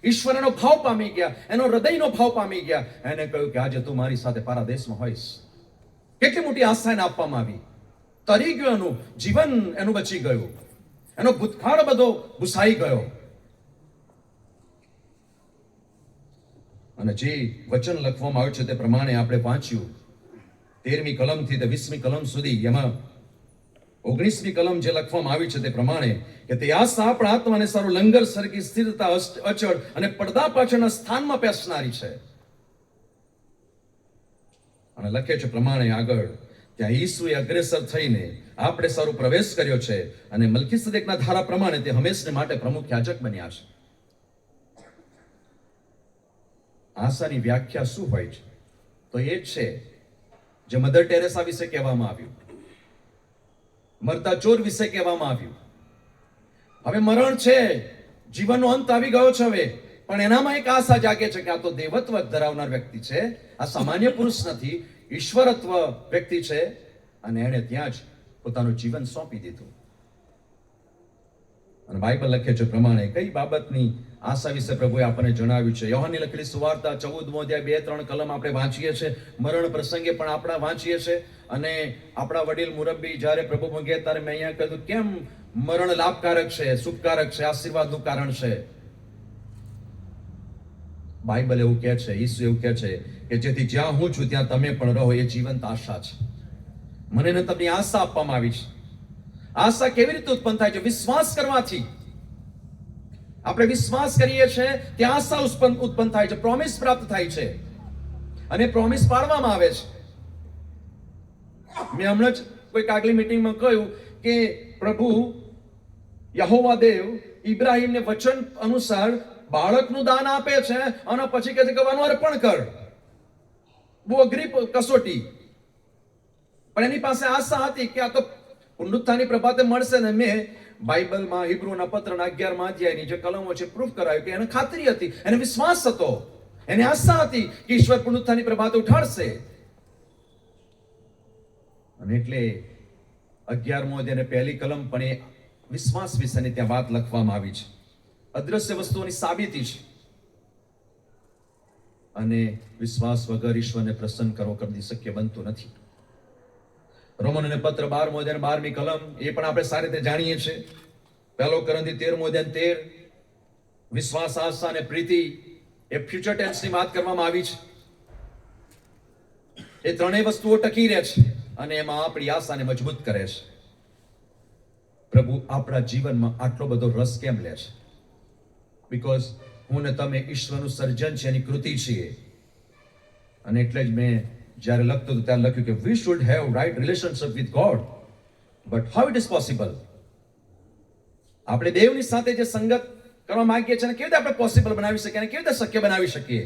ઈશ્વરનો ભાવ પામી ગયા, એનો હૃદયનો ભાવ પામી ગયા. એને કહ્યું કે આજે તું મારી સાથે પારાદેશમાં હોઈશ. કેટલી મોટી આશા એને આપવામાં આવી. તરી ગયું એનું જીવન, એનું બચી ગયું, એનો ભૂતકાળ બધો ભૂસાઈ ગયો. અને જે વચન લખવામાં આવ્યું છે તે પ્રમાણે આપણે વાંચ્યું, 13મી કલમથી તે 20મી કલમ સુધી, એમાં 19મી કલમ જે લખવામાં આવી છે તે પ્રમાણે કે તે આશા આપણા આત્માને સારું લંગર સરખી સ્થિરતા, અચળ અને પડદા પાછળના સ્થાનમાં પેસનારી છે. અને લખે છે પ્રમાણે આગળ, ત્યાં ઈસુએ અગ્રેસર થઈને આપણે સારું પ્રવેશ કર્યો છે, અને મલ્કીસદેકના ધારા પ્રમાણે તે હંમેશને માટે પ્રમુખ યાજક બન્યા છે. આશાની વ્યાખ્યા શું હોય છે? તો એ જ છે જે મધર ટેરેસા વિશે કહેવામાં આવ્યું, મરતા ચોર વિશે કહેવામાં આવ્યું. હવે મરણ છે, જીવનનો અંત આવી ગયો છે હવે, પણ એનામાં એક આશા જાગે છે કે આ તો દેવત્વ ધરાવનાર વ્યક્તિ છે, આ સામાન્ય પુરુષ નથી, ઈશ્વરત્વ વ્યક્તિ છે. અને એણે ત્યાં જ પોતાનું જીવન સોંપી દીધું. અને બાઇબલ લખે છે પ્રમાણે કઈ બાબતની આશા વિશે પ્રભુએ આપણને જણાવ્યું છે. યોહાનની લખેલી સુવાર્તા 14મો અધ્યાય 2-3 કલમ આપણે વાંચીએ છીએ. મરણ પ્રસંગે પણ આપણા વાંચીએ છીએ. અને આપણા વડીલ મુરબ્બી જ્યારે પ્રભુ મંગે ત્યારે મેં અહીંયા કહ્યું કેમ મરણ લાભકારક છે, શુભકારક છે, આશીર્વાદનું કારણ છે. બાઇબલ એવું કહે છે, ઈસુ એવું કહે છે કે જેથી જ્યાં હું છું ત્યાં તમે પણ રહો, એ જીવંત આશા છે. મને તમને આશા આપવામાં આવી છે. આશા કેવી રીતે ઉત્પન્ન થાય છે? વિશ્વાસ કરવાથી. આપણે વિશ્વાસ કરીએ છીએ ત્યાં આશા ઉત્પન્ન થાય છે, પ્રોમિસ પ્રાપ્ત થાય છે અને પ્રોમિસ પાડવામાં આવે છે. મેં હમણાં જ કોઈ આગલી મીટિંગમાં કહ્યું કે પ્રભુ યહોવા દેવ ઇબ્રાહિમને વચન અનુસાર બાળકનું દાન આપે છે અને પછી કહે છે કે આનું અર્પણ કર. બહુ અઘરી કસોટી, પણ એની પાસે આશા હતી કે આ તો પુનરુત્થાનની પ્રભાતે મળશે ને. મેં બાઇબલમાં હિબ્રુના પત્રના 11મા અધ્યાયની જે કલમો છે પ્રૂફ કરાયું કે એને ખાતરી હતી, એને વિશ્વાસ હતો, એને આશા હતી કે ઈશ્વર પુનરુત્થાનની પ્રભાતે ઉઠાડશે. અને એટલે 11મો અધ્યાયની પહેલી કલમ પણ એ વિશ્વાસ વિશેની ત્યાં વાત લખવામાં આવી છે. અદ્રશ્ય વસ્તુઓની સાબિતી છે. અને વિશ્વાસ વગર ઈશ્વરને પ્રસન્ન કરવો કદી શક્ય બનતું નથી. રોમનોને પત્ર 12મો અધ્યાય 12મી કલમ એ પણ આપણે સારી રીતે જાણીએ છીએ. 1 કોરિન્થી 13મો અધ્યાય 13, વિશ્વાસ, આશા અને પ્રીતિ એ ફ્યુચર ટેન્સની વાત કરવામાં આવી છે. એ ત્રણેય વસ્તુઓ ટકી રહે છે અને એમાં આપણી આશાને મજબૂત કરે છે. પ્રભુ આપણા જીવનમાં આટલો બધો રસ કેમ લે છે? બીકોઝ હું ને તમે ઈશ્વરનું સર્જન છે, એની કૃતિ છીએ. અને એટલે જ મેં જ્યારે લખતો હતો ત્યારે લખ્યું કે we should have right relationship with God, but how it is possible? આપણે દેવની સાથે જે સંગત કરવા માંગીએ છીએ કેવી રીતે આપણે પોસિબલ બનાવી શકીએ અને કેવી રીતે શક્ય બનાવી શકીએ?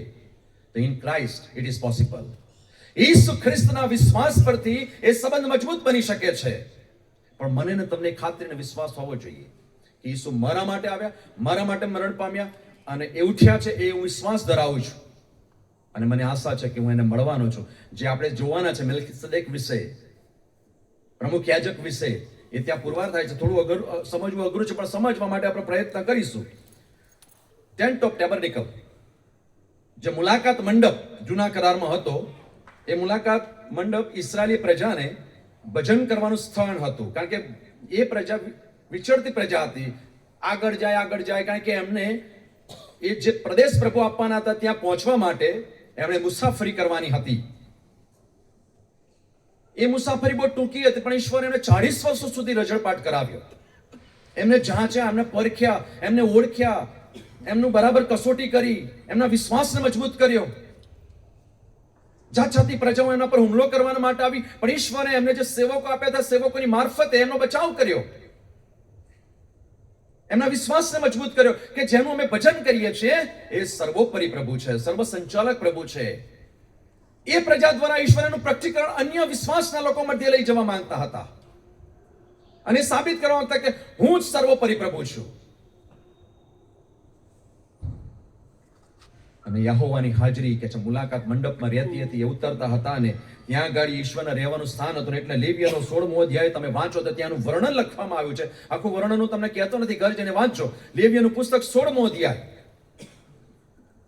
તો in Christ it is possible. ઈસુ ખ્રિસ્તના વિશ્વાસ પરથી એ સંબંધ મજબૂત બની શકે છે. પણ મને ને તમને ખાતરીને વિશ્વાસ હોવો જોઈએ કે ઈસુ મારા માટે આવ્યા, મારા માટે મરણ પામ્યા અને એ ઉઠ્યા છે. એ હું વિશ્વાસ ધરાવું છું અને મને આશા છે કે હું એને મળવાનો છું. જે આપણે જોવાના છે મેલ્કીસેદેક વિશે, પ્રમુખ યાજક વિશે, એ ત્યાં પુરવાર થાય છે. થોડું સમજવું અઘરું છે, પણ સમજવા માટે આપણે પ્રયત્ન કરીશું. ટેન્ટ ઓફ ટેબરનેકલ, જે મુલાકાત મંડપ જૂના કરારમાં હતો, એ મુલાકાત મંડપ ઇસ્રાયેલી પ્રજાને ભજન કરવાનું સ્થળ હતું. કારણ કે એ પ્રજા વિચરતી પ્રજા હતી, આગળ જાય, કારણ કે એમને એ જે પ્રદેશ પ્રભુ આપવાના હતા ત્યાં પહોંચવા માટે એમણે મુસાફરી કરવાની હતી. એ મુસાફરી બહુ ટૂંકી હતી, પણ ઈશ્વર એમને 40 વર્ષો સુધી રજળપાટ કરાવ્યો. એમને જાંચ્યા, એમને પરખ્યા, એમને ઓળખ્યા, એમનું બરાબર કસોટી કરી, એમના વિશ્વાસને મજબૂત કર્યો. જાત-જાતની પ્રજાઓ એમના પર હુમલો કરવા માટે આવી, પણ ઈશ્વરે એમને જે સેવકો આપ્યા હતા, સેવકોની મારફતે એમનો બચાવ કર્યો, એમના વિશ્વાસને મજબૂત કર્યો કે જેનું અમે ભજન કરીએ છીએ એ સર્વોપરી પ્રભુ છે, સર્વ સંચાલક પ્રભુ છે. એ પ્રજા દ્વારા ઈશ્વરનું પ્રગટીકરણ અન્ય વિશ્વાસના લોકો મધ્ય લઈ જવા માંગતા હતા અને સાબિત કરવા માંગતા કે હું જ સર્વોપરી પ્રભુ છું. અને યહોવાની હાજરી કે છે મુલાકાત મંડપમાં રહેતી હતી. એ ઉતરતા હતા અને ત્યાં ગાડી ઈશ્વરના રહેવાનું સ્થાન હતું. એટલે લેવીયનો 16મો અધ્યાય તમે વાંચો તો ત્યાંનું વર્ણન લખવામાં આવ્યું છે. આખું વર્ણન હું તમને કહેતો નથી, ઘર જઈને વાંચો. લેવીયનું પુસ્તક 16મો અધ્યાય.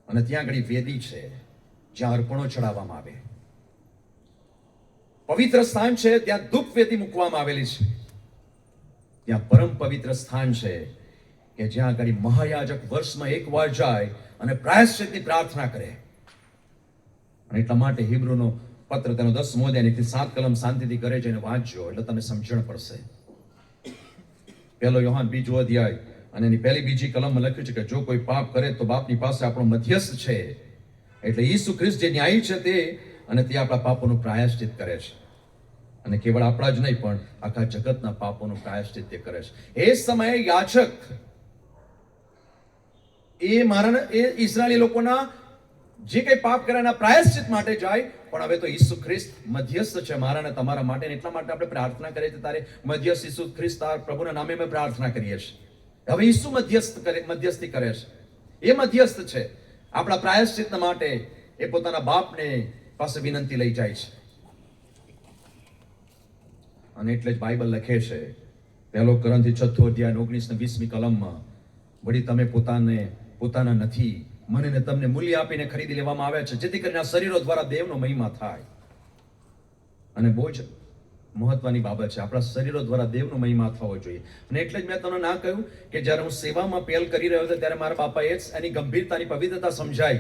અને ત્યાં આગળ વેદી છે જ્યાં અર્પણો ચડાવવામાં આવે. પવિત્ર સ્થાન છે, ત્યાં ધૂપ વેદી મૂકવામાં આવેલી છે. ત્યાં પરમ પવિત્ર સ્થાન છે કે જ્યાં આગળ મહાયાજક વર્ષમાં એકવાર જાય અને પ્રાયશ્ચિતની પ્રાર્થના કરે. અને એટલા માટે હિબ્રુનો પત્ર તેનો 10મો અધ્યાયની 7 કલમ શાંતિથી કરે છે, એને વાંચજો એટલે તમને સમજણ પડશે. 1 યોહાન 2 અધ્યાય અને એની પહેલી બીજી કલમમાં લખ્યું છે કે જો કોઈ પાપ કરે તો બાપની પાસે આપણો મધ્યસ્થ છે, એટલે ઈસુ ખ્રિસ્ત જે ન્યાયી છે તે, અને તે આપણા પાપોનું પ્રાયશ્ચિત કરે છે. અને કેવળ આપણા જ નહીં પણ આખા જગતના પાપોનું પ્રાયશ્ચિત તે કરે છે. એ સમયે યાચક એ ઇઝરાયેલી લોકોના જે કંઈ પાપ કર્યા એના પ્રાયશ્ચિત માટે જાય, પણ હવે તો ઈસુ ખ્રિસ્ત મધ્યસ્થ છે મારા ને તમારા માટે. એટલા માટે આપણે પ્રાર્થના કરીએ છીએ તારે મધ્યસ્થ ઈસુ ખ્રિસ્ત પ્રભુના નામે અમે પ્રાર્થના કરીએ છીએ. હવે ઈસુ મધ્યસ્થી કરે છે. એ મધ્યસ્થ છે આપણા પ્રાયશ્ચિત માટે. એ પોતાના બાપને પાસે વિનંતી લઈ જાય છે. અને એટલે જ બાઇબલ લખે છે 1 કોરિન્થી 6 અધ્યાય 19 ને 20મી કલમમાં, વળી તમે પોતાના નથી, મને ને તમને મૂલ્ય આપીને ખરીદી લેવામાં આવ્યા છે, જેથી કરીને આ શરીરો દ્વારા દેવનો મહિમા થાય. અને બહુ જ મહત્વની બાબત છે, આપણા શરીરો દ્વારા દેવનો મહિમા થવો જોઈએ. અને એટલે જ મેં તમને ના કહ્યું કે જ્યારે હું સેવામાં પહેલ કરી રહ્યો હતો ત્યારે મારા બાપાએ જ એની ગંભીરતાની પવિત્રતા સમજાઈ.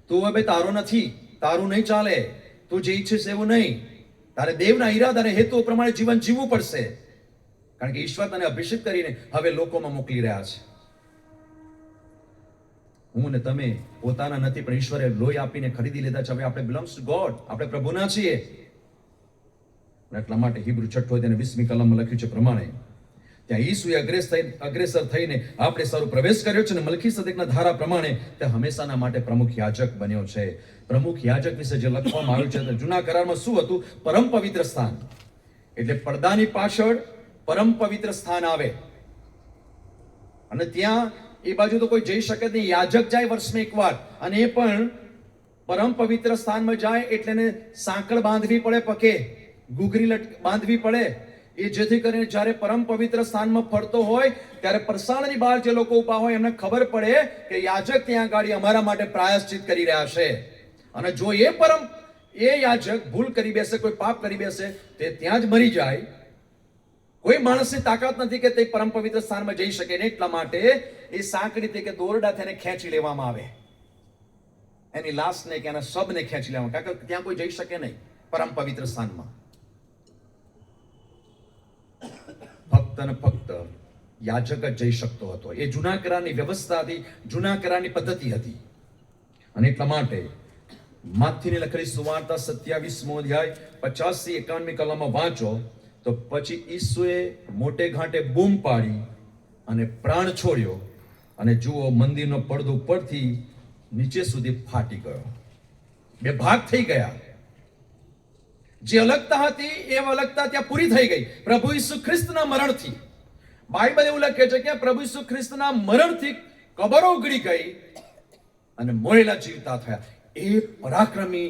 તું હવે તારો નથી, તારું નહીં ચાલે, તું જે ઈચ્છીશ એવું નહીં, તારે દેવના ઈરાદા અને હેતુઓ પ્રમાણે જીવન જીવવું પડશે. કારણ કે ઈશ્વર તને અભિષેક કરીને હવે લોકોમાં મોકલી રહ્યા છે. હું ને તમે પોતાના નથી, પણ ઈશ્વરે લોહી આપીને ખરીદી લીધા છે. હવે આપણે બિલોંગ્સ ટુ ગોડ, આપણે પ્રભુના છીએ. અને એટલા માટે હિબ્રુ 6 અને 20મી કલમમાં લખ્યું છે પ્રમાણે ત્યાં ઈસુએ અગ્રેસર થઈને આપણે સારું પ્રવેશ કર્યો છે અને મલ્કીસદેકના ધારા પ્રમાણે તે હંમેશાના માટે પ્રમુખ યાજક બન્યો છે. પ્રમુખ યાજક વિશે જે લખવામાં આવ્યું છે તો જૂના કરારમાં શું હતું? પરમ પવિત્ર સ્થાન. એટલે પડદાની પાછળ પરમ પવિત્ર સ્થાન આવે અને ત્યાં એ બાજુ તો કોઈ જઈ શકે નહીં. યાજક જાય વર્ષમાં એકવાર, અને એ પણ પરમ પવિત્ર સ્થાનમાં જાય એટલે એને સાંકળ બાંધવી પડે, પકે ઘૂઘરી બાંધવી પડે. એ જેથી કરીને જ્યારે પરમ પવિત્ર સ્થાનમાં ફરતો હોય ત્યારે પરસાળની બહાર જે લોકો ઊભા હોય એમને ખબર પડે કે યાજક ત્યાં ગાડી અમારા માટે પ્રાયશ્ચિત કરી રહ્યા છે. અને જો એ યાજક ભૂલ કરી બેસે, કોઈ પાપ કરી બેસે, તે ત્યાં જ મરી જાય. કોઈ માણસની તાકાત નથી કે તે પરમ પવિત્ર સ્થાનમાં જઈ શકે ને. એટલા માટે એ સાંકડીથી કે દોરડાથી એને ખેંચી લેવામાં આવે, એની લાશને કે એના શબને ખેંચી લેવામાં, કારણ કે ત્યાં કોઈ જઈ શકે નહીં પરમ પવિત્ર સ્થાનમાં. ફક્ત ને ફક્ત યાજક જ જઈ શકતો હતો. એ જૂના કરારની વ્યવસ્થા હતી, જૂના કરારની પદ્ધતિ હતી. અને એટલા માટે માથીની લખેલી સુવાર્તા 27મો અધ્યાય 50-51મી કલમમાં વાંચો તો પછી ઈસુએ મોટે ઘાટે બૂમ પાડી અને પ્રાણ છોડ્યો, અને જુઓ મંદિરનો પડદો ઉપરથી નીચે સુધી ફાટી ગયો, બે ભાગ થઈ ગયા. જે અલગતા હતી એ અલગતા ત્યાં પૂરી થઈ ગઈ પ્રભુ ઈસુ ખ્રિસ્તના મરણથી. બાઇબલ એવું લખે છે કે પ્રભુ ઈસુ ખ્રિસ્તના મરણથી કબરો ઉઘડી ગઈ અને મોરેલા જીવતા થયા. એ પરાક્રમી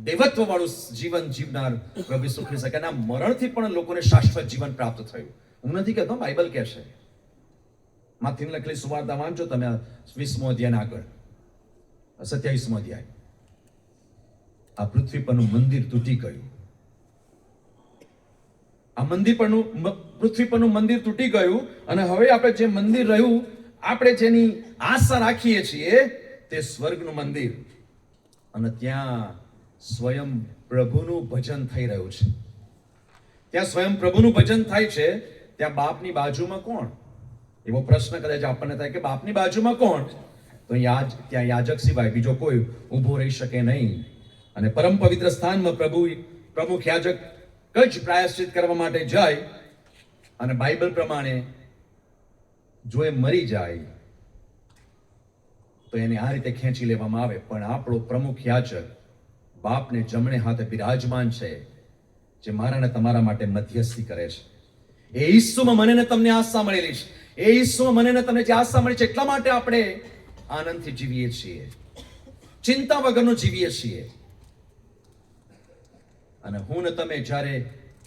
દેવત્વ વાળું જીવન જીવનાર પ્રભુ ઈસુ ખ્રિસ્ત કે એના મરણથી પણ લોકોને શાશ્વત જીવન પ્રાપ્ત થયું. હું નથી કહેતો, બાઇબલ કહે છે. માથીની લખેલી સુવાર્તા વાંચો તમે 20મો અધ્યાય આગળ 27મો અધ્યાય. આ પૃથ્વી પરનું મંદિર તૂટી ગયું. આ પૃથ્વી પરનું મંદિર તૂટી ગયું અને હવે આપણે જે મંદિર રહ્યું, આપણે જેની આશા રાખીએ છીએ તે સ્વર્ગનું મંદિર. અને ત્યાં સ્વયં પ્રભુનું ભજન થઈ રહ્યું છે. ત્યાં સ્વયં પ્રભુનું ભજન થાય છે. ત્યાં બાપની બાજુમાં કોણ? એવો પ્રશ્ન કદાચ આપણને થાય કે બાપની બાજુમાં કોણ? તો ત્યાં યાજક સિવાય બીજો કોઈ ઊભો રહી શકે નહીં. અને પરમ પવિત્ર સ્થાનમાં પ્રમુખ યાજક જ પ્રાયશ્ચિત કરવા માટે જાય. અને બાઇબલ પ્રમાણે જો એ મરી જાય તો એને આ રીતે ખેંચી લેવામાં આવે. પણ આપણો પ્રમુખ યાજક બાપને જમણે હાથે બિરાજમાન છે, જે મારા ને તમારા માટે મધ્યસ્થી કરે છે. એ ઈસુમાં મને ને તમને આશા મળેલી છે. એ ઈસુમાં મને ને તમને જે આશા મળી છે, એટલા માટે આપણે આનંદથી જીવીએ છીએ, ચિંતા વગરનું જીવીએ છીએ. અને હું ને તમે જ્યારે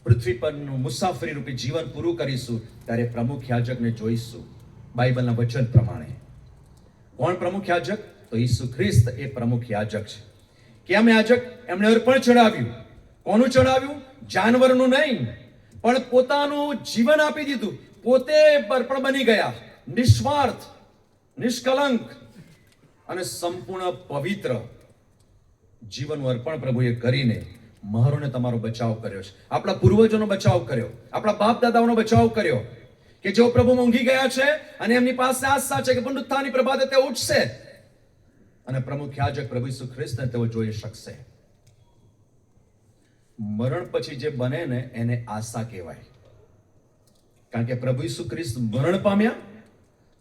પૃથ્વી પરનું મુસાફરી રૂપી જીવન પૂરું કરીશું ત્યારે પ્રમુખ યાજકને જોઈશું બાઇબલના વચન પ્રમાણે. કોણ પ્રમુખ યાજક? તો ઈસુ ખ્રિસ્ત એ પ્રમુખ યાજક છે. કેમ યાજક? એમણે અર્પણ ચડાવ્યું. કોનું ચડાવ્યું? જાનવરનું નહીં, પણ પોતાનું જીવન આપી દીધું. પોતે અર્પણ બની ગયા, નિસ્વાર્થ, નિષ્કલંક અને સંપૂર્ણ પવિત્ર જીવનનું અર્પણ પ્રભુએ કરીને મારો ને તમારો બચાવ કર્યો છે. આપણા પૂર્વજોનો બચાવ કર્યો, આપણા બાપ દાદાઓનો બચાવ કર્યો કે જેઓ પ્રભુમાં ઊંઘી ગયા છે અને એમની પાસે આશા છે કે પુનરુત્થાનની પ્રભાતે તેઓ ઉઠશે અને પ્રમુખ યાજક પ્રભુ ઈસુ ખ્રિસ્તને તેઓ જોઈ શકશે. મરણ પછી જે બને ને એને આશા કહેવાય. કારણ કે પ્રભુ ઈસુ ખ્રિસ્ત મરણ પામ્યા,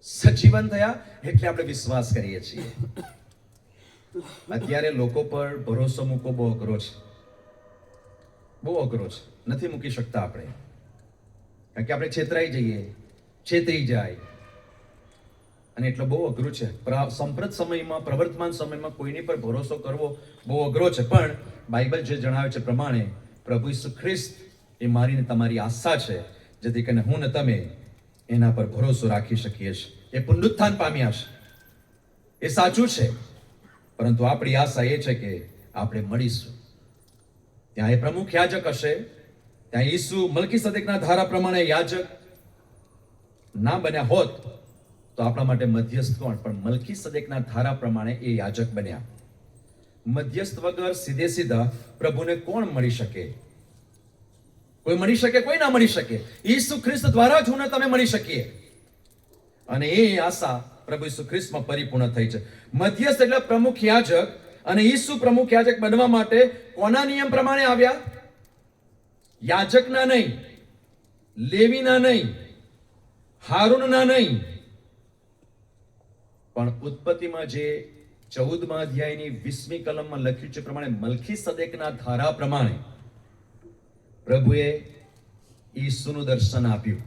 સજીવન થયા, એટલે આપણે વિશ્વાસ કરીએ છીએ. અત્યારે લોકો પર ભરોસો મૂકવો બહુ અઘરો છે, બહુ અઘરો છે. નથી મૂકી શકતા આપણે, કારણ કે આપણે છેતરાઈ જઈએ, છેતરી જાય, અને એટલે બહુ અઘરું છે. સંપ્રત સમયમાં, પ્રવર્તમાન સમયમાં કોઈની પર ભરોસો કરવો બહુ અઘરો છે. પણ બાઇબલ જે જણાવે છે પ્રમાણે પ્રભુ ઈસુ ખ્રિસ્ત એ મારી ને તમારી આશા છે, જેથી કરીને હું ને તમે એના પર ભરોસો રાખી શકીએ છીએ. એ પુનરુત્થાન પામ્યા છે, એ સાચું છે, પરંતુ આપણી આશા એ છે કે આપણે મળીશું. ત્યાં એ પ્રમુખ યાજક હશે. ત્યાં ઈસુ મલ્કીસદેકના ધારા પ્રમાણે યાજક ના બન્યા હોત તો આપણા માટે મધ્યસ્થ કોણ? પણ મલ્કીસદેકના ધારા પ્રમાણે એ યાજક બન્યા. મધ્યસ્થ વગર સીધે સીધા પ્રભુને કોણ મળી શકે? કોઈ મળી શકે, કોઈ ના મળી શકે. ઈસુ ખ્રિસ્ત દ્વારા જ હું ને તમે મળી શકીએ. અને એ આશા પ્રભુ ઈસુ ખ્રિસ્તમાં પરિપૂર્ણ થઈ છે. મધ્યસ્થ એટલે પ્રમુખ યાજક, અને ઈસુ પ્રમુખ યાજક બનવા માટે કોના નિયમ પ્રમાણે આવ્યા? યાજકના નહીં, લેવીના નહીં, હારૂનના નહીં, પણ ઉત્પત્તિમાં જે 14મા અધ્યાયની 20મી કલમમાં લખ્યું છે પ્રમાણે મલ્કીસદેકના ધારા પ્રમાણે પ્રભુએ ઈસુનું દર્શન આપ્યું.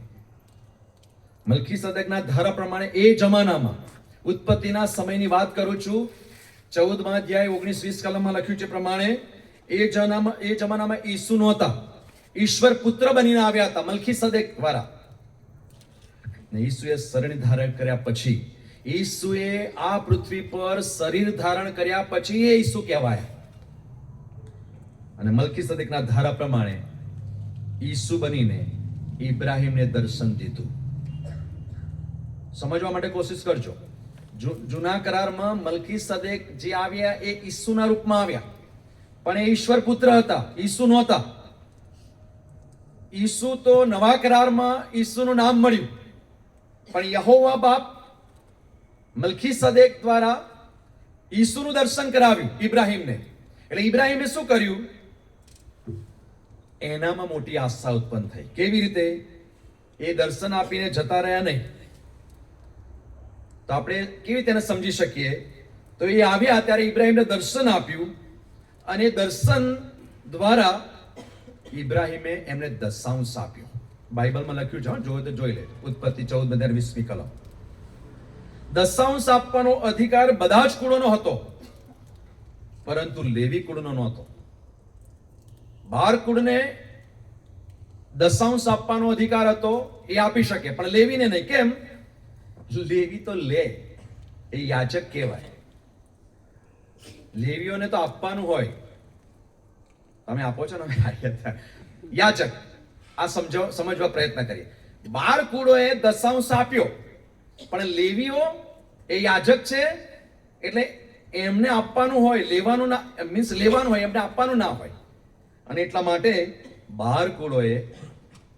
મલ્કીસદેકના ધારા પ્રમાણે એ જમાનામાં, ઉત્પત્તિના સમયની વાત કરું છું, 14મા અધ્યાય 19-20 કલમમાં લખ્યું છે પ્રમાણે એ જમાનામાં ઈસુ નહોતા, ઈશ્વર પુત્ર બનીને આવ્યા હતા મલ્કીસદેક દ્વારા. ને ઈસુએ શરીર ધારણ કર્યા પછી, ઈસુએ આ પૃથ્વી પર શરીર ધારણ કર્યા પછી એ ઈસુ કહેવાયા. અને મલ્કીસદેકના ધારા પ્રમાણે ઈસુ બનીને ઇબ્રાહીમને દર્શન દીધું. સમજવા માટે કોશિશ કરજો. જૂના કરારમાં મલ્કીસદેક જે આવ્યા એ ઈસુના રૂપમાં આવ્યા, પણ એ ઈશ્વર પુત્ર હતા, ઈસુ નહોતા. ઈસુ તો નવા કરારમાં ઈસુનું નામ મળ્યું, પણ યહોવા બાપ મલ્કીસદેક દ્વારા ઈસુનું દર્શન કરાવ્યું ઇબ્રાહીમને. એટલે ઇબ્રાહીમે શું કર્યું? એનામાં મોટી આશા ઉત્પન્ન થઈ. કેવી રીતે? એ દર્શન આપીને જતા રહ્યા નહીં. તો આપણે કેવી રીતે એને સમજી શકીએ? તો એ આવ્યા ત્યારે ઇબ્રાહીમને દર્શન આપ્યું, અને દર્શન દ્વારા ઇબ્રાહીમે એમને દશાંશ આપ્યો. બાઇબલમાં લખ્યું છે, જોયું તો જોઈ લે. ઉત્પત્તિ 14:20 કલમ. દશાંશ આપવાનો અધિકાર બધા જ કુળોનો હતો, પરંતુ લેવી કુળનો નહોતો. 12 કુળને દશાંશ આપવાનો અધિકાર હતો, એ આપી શકે, પણ લેવીને નહીં. કેમ? લેવી તો લે, એ યાજક કહેવાય. લેવીઓને તો આપવાનું હોય. તમે આપો છો ને, યાજક. આ સમજવા પ્રયત્ન કરીએ. 12 કુળોએ દશાંશ આપ્યો, પણ લેવીઓ એ યાજક છે, એટલે એમને આપવાનું હોય, લેવાનું ના, મીન્સ લેવાનું હોય, એમને આપવાનું ના હોય. અને એટલા માટે 12 કુળોએ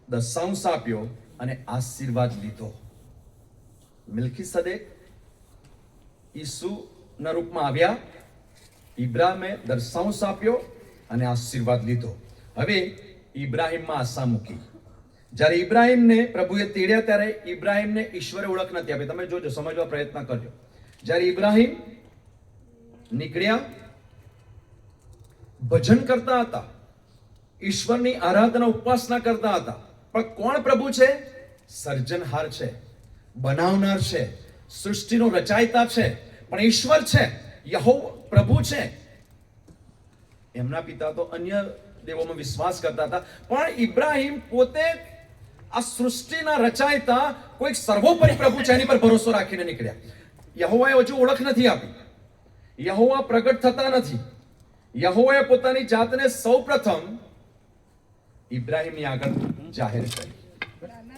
દશાંશ આપ્યો અને આશીર્વાદ લીધો. મલ્કીસદેક ઈસુના રૂપમાં આવ્યા, ઇબ્રાહીમે દશાંશ આપ્યો અને આશીર્વાદ લીધો. હવે ઇબ્રાહીમમાં આશા મૂકી. જ્યારે ઇબ્રાહીમને પ્રભુએ તેડ્યા ત્યારે ઇબ્રાહીમને ઈશ્વરે ઓળખ નથી આપી. તમે જોજો, સમજવા પ્રયત્ન કરજો. જ્યારે ઇબ્રાહીમ નીકળ્યા, ભજન કરતા હતા, ઈશ્વરની આરાધના ઉપાસના કરતા હતા, પણ કોણ પ્રભુ છે? સર્જનહાર છે, બનાવનાર છે, સૃષ્ટિનો રચાયતા છે, પણ ઈશ્વર છે, યહોવા પ્રભુ છે. એમના પિતા તો અન્ય દેવોમાં વિશ્વાસ કરતા હતા, પણ ઇબ્રાહીમ પોતે આ સૃષ્ટિના રચાયતા કોઈ સર્વોપરી પ્રભુ છે એની પર ભરોસો રાખીને નીકળ્યા. યહોવાએ હજુ ઓળખ નથી આપી, યહોવા પ્રગટ થતા નથી. યહોવાએ પોતાની જાતને સૌપ્રથમ ઇબ્રાહીમની આગળ જાહેર કરી.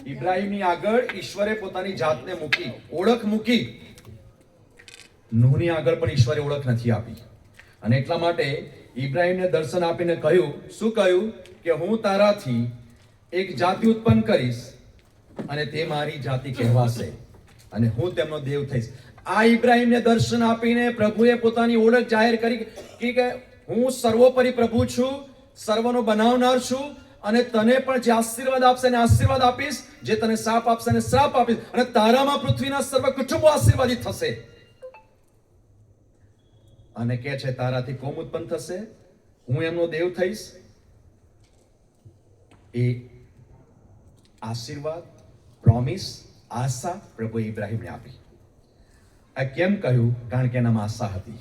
ઇબ્રાહીમની આગળ ઈશ્વરે પોતાની જાતને મૂકી, ઓળખ મૂકી. નૂહની આગળ પણ ઈશ્વરે ઓળખ નથી આપી. અને એટલા માટે ઇબ્રાહીમને દર્શન આપીને કહ્યું, શું કહ્યું? કે હું તારાથી એક જાતિ ઉત્પન્ન કરીશ, અને તે મારી જાતિ કહેવાશે, અને હું તેમનો દેવ થઈશ. આ ઇબ્રાહીમને દર્શન આપીને પ્રભુએ પોતાની ઓળખ જાહેર કરી કે હું સર્વોપરી પ્રભુ છું, સર્વનો બનાવનાર છું, અને તને પણ જે આશીર્વાદ આપશે એને આશીર્વાદ આપીશ, જે તને શ્રાપ આપશે એને શ્રાપ આપીશ, અને તારામાં પૃથ્વીના સર્વ કુટુંબો આશીર્વાદિત થશે. અને કે છે તારાથી કોમ ઉત્પન્ન થશે, હું એમનો દેવ થઈશ. એ આશીર્વાદ, પ્રોમિસ, આશા પ્રભુએ ઇબ્રાહીમને આપી. આ કેમ કહ્યું? કારણ કે એનામાં આશા હતી,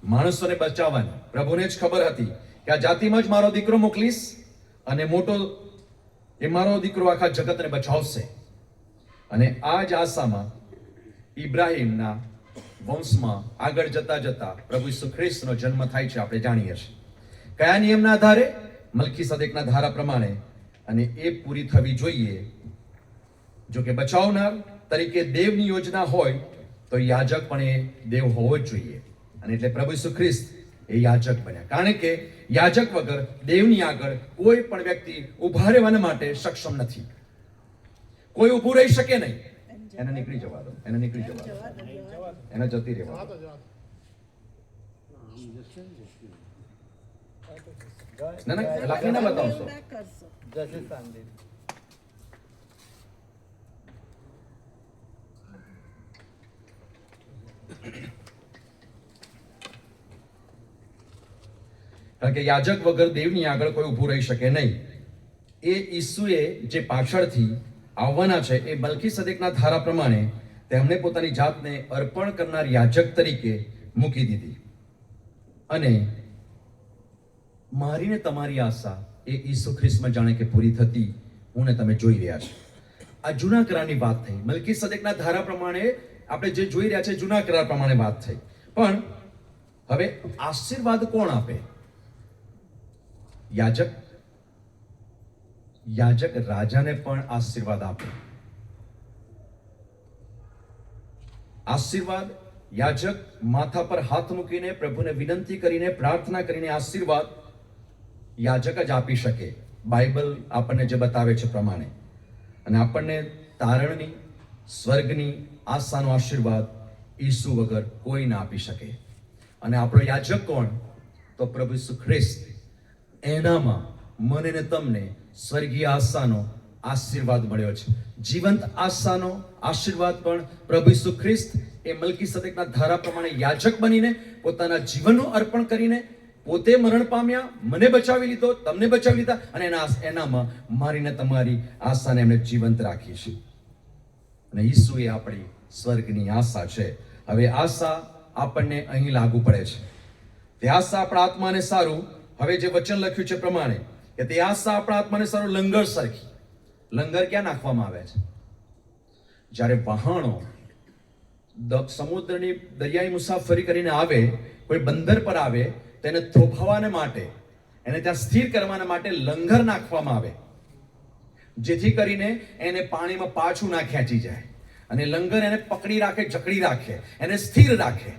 માણસોને બચાવવાની. પ્રભુને જ ખબર હતી કે આ જાતિમાં જ મારો દીકરો મોકલીશ, અને મોટો એ મારો દીકરો આખા જગતને બચાવશે. અને આ જ આશામાં ઇબ્રાહીમના વંશમાં આગળ જતા જતા પ્રભુ ઈસુ ખ્રિસ્તનો જન્મ થાય છે. આપણે જાણીએ છીએ કયા નિયમના આધારે? મલ્કીસદેકના ધારા પ્રમાણે. અને એ પૂરી થવી જોઈએ. જો કે બચાવનાર તરીકે દેવની યોજના હોય તો યાજક પણ એ દેવ હોવો જ જોઈએ. અને એટલે પ્રભુ ઈસુ ખ્રિસ્ત એ યાજક બન્યા. કારણ કે યાજક વગર દેવની આગળ કોઈ પણ વ્યક્તિ ઊભા રહેવાના માટે સક્ષમ નથી. કોઈ ઊભું રહી શકે નહીં. એને નીકળી જવા દો, એને નીકળી જવા દો, એને જતી રહેવા દો. ના ના, લાખીને બતાવશો. કારણ કે યાજક વગર દેવની આગળ કોઈ ઊભું રહી શકે નહીં. એ ઈસુએ જે પાછળથી આવવાના છે એ મલ્કીસદેકના ધારા પ્રમાણે તેમણે પોતાની જાતને અર્પણ કરનાર યાજક તરીકે મૂકી દીધી. અને મારી ને તમારી આશા એ ઈસુ ખ્રિસ્તમાં જાણે કે પૂરી થતી હું ને તમે જોઈ રહ્યા છો. આ જૂના કરારની વાત થઈ. મલ્કીસદેકના ધારા પ્રમાણે આપણે જે જોઈ રહ્યા છે જૂના કરાર પ્રમાણે વાત થઈ. પણ હવે આશીર્વાદ કોણ આપે? યાજક. યાજક રાજાને પણ આશીર્વાદ આપે. આશીર્વાદ યાજક માથા પર હાથ મૂકીને પ્રભુને વિનંતી કરીને પ્રાર્થના કરીને આશીર્વાદ યાજક જ આપી શકે, બાઇબલ આપણને જે બતાવે છે પ્રમાણે. અને આપણને તારણની સ્વર્ગની આશાનો આશીર્વાદ ઈસુ વગર કોઈ ના આપી શકે. અને આપણો યાજક કોણ? તો પ્રભુ ઈસુ ખ્રિસ્ત. એનામાં મને ને તમને સ્વર્ગીય આશાનો આશીર્વાદ મળ્યો છે. જીવંત આશાનો આશીર્વાદ પણ પ્રભુ ઈસુ ખ્રિસ્ત એ મલ્કીસદેકના ધારા પ્રમાણે યાજક બનીને પોતાના જીવનનું અર્પણ કરીને પોતે મરણ પામ્યા, મને બચાવી લીધો, તમને બચાવી લીધા, અને એનામાં મારીને તમારી આશાને એમણે જીવંત રાખી છે. અને ઈસુ એ આપણી સ્વર્ગની આશા છે. હવે આશા આપણને અહીં લાગુ પડે છે. તે આશા આપણા આત્માને સારું, હવે જે વચન લખ્યું છે પ્રમાણે કે તે આશા આપણા આત્માને સારું લંગર સરખી. લંગર ક્યાં નાખવામાં આવે છે? જ્યારે વહાણો સમુદ્રની દરિયાઈ મુસાફરી કરીને આવે, કોઈ બંદર પર આવે, તેને થોભાવાને માટે, એને ત્યાં સ્થિર કરવાના માટે લંગર નાખવામાં આવે, જેથી કરીને એને પાણીમાં પાછું ના ખેંચી જાય. અને લંગર એને પકડી રાખે, જકડી રાખે, એને સ્થિર રાખે.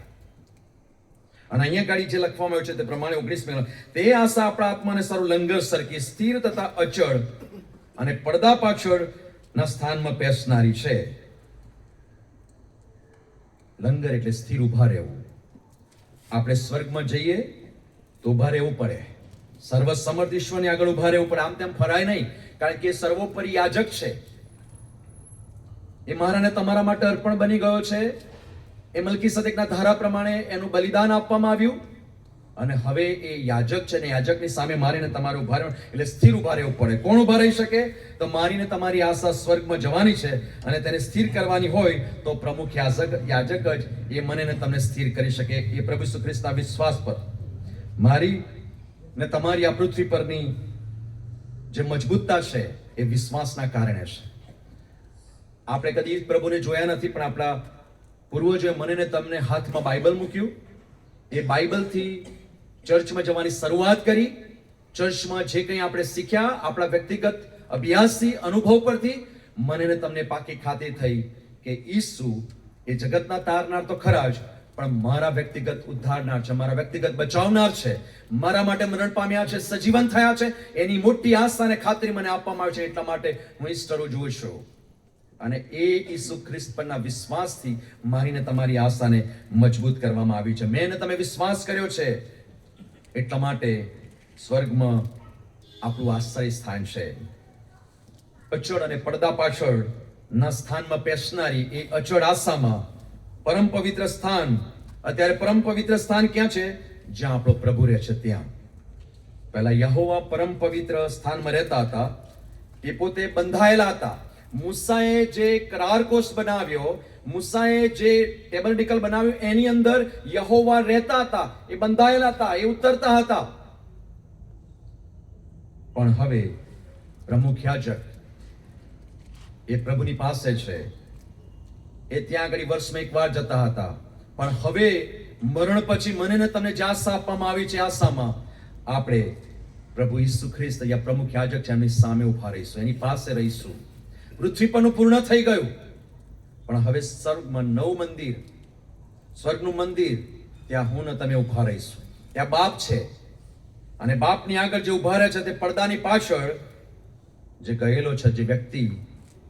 અને અહીંયા ગાડી જે લખવામાં આવ્યું છે તે પ્રમાણે 19 તે આશા આપણા આત્માને સારું લંગર સરખી સ્થિર તથા અચળ અને પડદા પાછળના સ્થાનમાં પેસનારી છે. લંગર એટલે સ્થિર ઊભા રહેવું. આપણે સ્વર્ગમાં જઈએ તો ઊભા રહેવું પડે. સર્વસમર્થ ઈશ્વરની આગળ ઊભા રહેવું પડે. આમ તેમ ફરાય નહીં, કારણ કે એ સર્વોપરી યાજક છે. એ મારા ને તમારા માટે અર્પણ બની ગયો છે. એ મલ્કીસદેકના ધારા પ્રમાણે એનું બલિદાન આપવામાં આવ્યું. અને હવે એ યાજક છે ને યાજકની સામે મારીને તમારે ઊભા રહેવું, એટલે સ્થિર ઊભા રહેવું પડે. કોણ ઊભા રહી શકે? તો મારીને તમારી આશા સ્વર્ગમાં જવાની છે અને તેને સ્થિર કરવાની હોય તો પ્રમુખ યાજક જ એ મને ને તમને સ્થિર કરી શકે. એ પ્રભુ ઈસુ ખ્રિસ્તના વિશ્વાસ પર મારી ને તમારી આ પૃથ્વી પરની જે મજબૂતતા છે એ વિશ્વાસના કારણે છે. આપણે કદી પ્રભુને જોયા નથી, પણ આપણા પૂર્વજોએ મને ને તમને હાથમાં બાઇબલ મૂક્યું. એ બાઇબલથી ચર્ચમાં જવાની શરૂઆત કરી. ચર્ચમાં જે કંઈ આપણે શીખ્યા આપણા વ્યક્તિગત અભ્યાસથી, અનુભવ પરથી મને ને તમને પાકી ખાતરી થઈ કે ઈસુ એ જગતના તારનાર તો ખરા જ, પણ મારા વ્યક્તિગત ઉદ્ધારનાર છે, મારા વ્યક્તિગત બચાવનાર છે, મારા માટે મરણ પામ્યા છે, સજીવન થયા છે. એની મોટી આશા અને ખાતરી મને આપવામાં આવે છે. એટલા માટે હું ઈસ્ટર ઉજવું છું. અને એ ઈસુ ખ્રિસ્ત પરના વિશ્વાસથી મારીને તમારી આશાને મજબૂત કરવામાં આવી છે. મેં તમે વિશ્વાસ કર્યો છે, એટલા માટે સ્વર્ગમાં આપણું આશ્રય સ્થાન છે. અચળ અને પડદા પાછળ ના સ્થાનમાં પેસનારી એ અચળ આશામાં પરમ પવિત્ર સ્થાન. અત્યારે પરમ પવિત્ર સ્થાન ક્યાં છે? જ્યાં આપણો પ્રભુ રહે છે ત્યાં. પહેલા યહોવા પરમ પવિત્ર સ્થાનમાં રહેતા હતા. એ પોતે બંધાયેલા હતા. મૂસાએ જે કરારકોષ બનાવ્યો, મૂસાએ જે ટેબરનિકલ બનાવ્યું, એની અંદર યહોવા રહેતા હતા. એ બંધાયેલા હતા, એ ઉતરતા હતા. પણ હવે પ્રમુખ યાજક એ પ્રભુની પાસે છે. એ ત્યાં આગળ વર્ષમાં એકવાર જતા હતા. પણ હવે મરણ પછી મને ને તમને જે આશા આપવામાં આવી છે, આશામાં આપણે પ્રભુ ઈસુ ખ્રિસ્ત યા પ્રમુખ યાજક છે એમની સામે ઉભા રહીશું, એની પાસે રહીશું. પૃથ્વી પરનું પૂર્ણ થઈ ગયું, પણ હવે સ્વર્ગમાં નવું મંદિર, સ્વર્ગનું મંદિર, ત્યાં હું ને તમે ઉભા રહીશું. ત્યાં બાપ છે અને બાપની આગળ જે ઊભા રહે છે તે પડદાની પાછળ જે ગયેલો છે જે વ્યક્તિ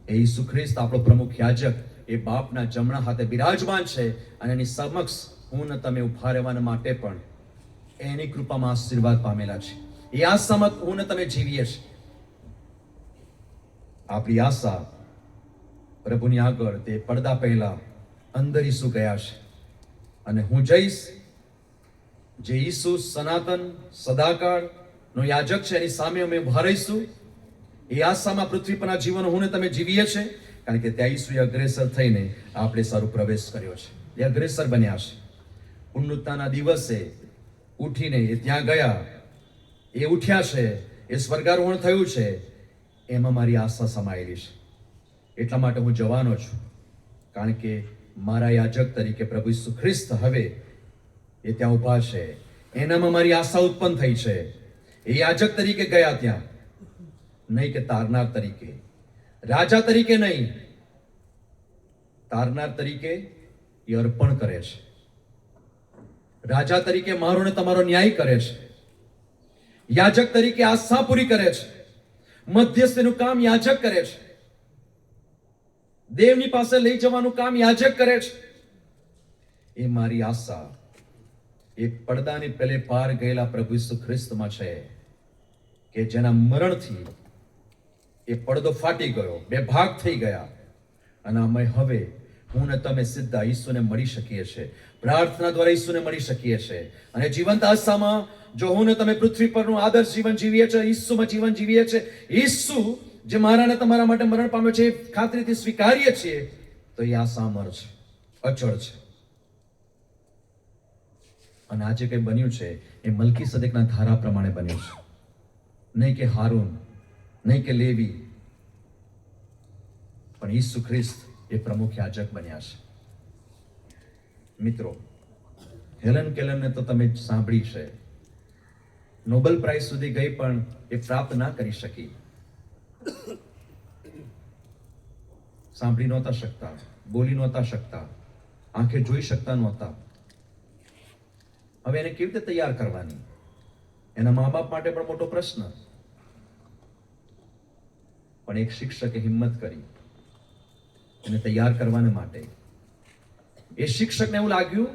એ ઈસુ ખ્રિસ્ત આપણો પ્રમુખ યાજક એ બાપના જમણા હાથે બિરાજમાન છે અને એની સમક્ષ હું ને તમે ઊભા રહેવાના માટે પણ એની કૃપામાં આશીર્વાદ પામેલા છે. એ આશામાં હું ને તમે જીવીએ છીએ. આપણી આશા પ્રભુની આગળ તે પડદા પહેલા અંદર ઈસુ ગયા છે અને હું જઈશ. જે ઈસુ સનાતન સદાકાળ નો યાજક છે એની સામે અમે ઊભા રહીશું. એ આશામાં પૃથ્વી પરના જીવન હું ને તમે જીવીએ છીએ કારણ કે ત્યાં ઈસુએ અગ્રેસર થઈને આપણે સારું પ્રવેશ કર્યો છે. એ અગ્રેસર બન્યા છે. પુનરુત્થાનના દિવસે ઉઠીને એ ત્યાં ગયા, એ ઉઠ્યા છે, એ સ્વર્ગારોહણ થયું છે. એમાં મારી આશા સમાયેલી છે. એટલા માટે હું જવાનો છું કારણ કે મારા યાજક તરીકે પ્રભુ ઈસુ ખ્રિસ્ત હવે એ ત્યાં ઊભા છે. એનામાં મારી આશા ઉત્પન્ન થઈ છે. એ યાજક તરીકે ગયા ત્યાં, નહીં કે તારનાર તરીકે, રાજા તરીકે નહીં, તારનાર તરીકે એ અર્પણ કરે છે. રાજા તરીકે મારો ને તમારો ન્યાય કરે છે. યાજક તરીકે આશા પૂરી કરે છે. મધ્યસ્થનું કામ યાજક કરે છે. દેવની પાસે લઈ જવાનું કામ યાજક કરે છે. એ મારી આશા એ પડદાની પેલે પાર ગયેલા પ્રભુ ઈસુ ખ્રિસ્તમાં છે કે જેના મરણથી એ પડદો ફાટી ગયો, બે ભાગ થઈ ગયા અને અમે હવે હું ને તમે સીધા ઈસુને મળી શકીએ છીએ. પ્રાર્થના દ્વારા ઈસુને મળી શકીએ છીએ અને જીવંત આશામાં જો હું ને તમે પૃથ્વી પરનું આદર્શ જીવન જીવીએ છીએ, ઈસુમાં જીવન જીવીએ છીએ, ઈસુ જે મારા ને તમારા માટે મરણ પામ્યો છે એ ખાતરીથી સ્વીકારીએ છીએ તો એ આશા અમર છે, અચળ છે. અને આજે કંઈ બન્યું છે એ મલ્કીસદેકના ધારા પ્રમાણે બન્યું છે. નહીં કે હારૂન, નહીં કે લેવી, પણ ઈસુ ખ્રિસ્ત એ પ્રમુખ યાજક બન્યા છે. મિત્રો, હેલન કેલરને તો તમે સાંભળી છે. નોબેલ પ્રાઇઝ સુધી ગઈ પણ એ પ્રાપ્ત ના કરી શકી. સાંભળી નહોતા શકતા, બોલી નહોતા શકતા, આંખે જોઈ શકતા નહોતા. હવે એને કેવી રીતે તૈયાર કરવાની? એના મા બાપ માટે પણ મોટો પ્રશ્ન. પણ એક શિક્ષકે હિંમત કરી એને તૈયાર કરવાને માટે. એ શિક્ષકને એવું લાગ્યું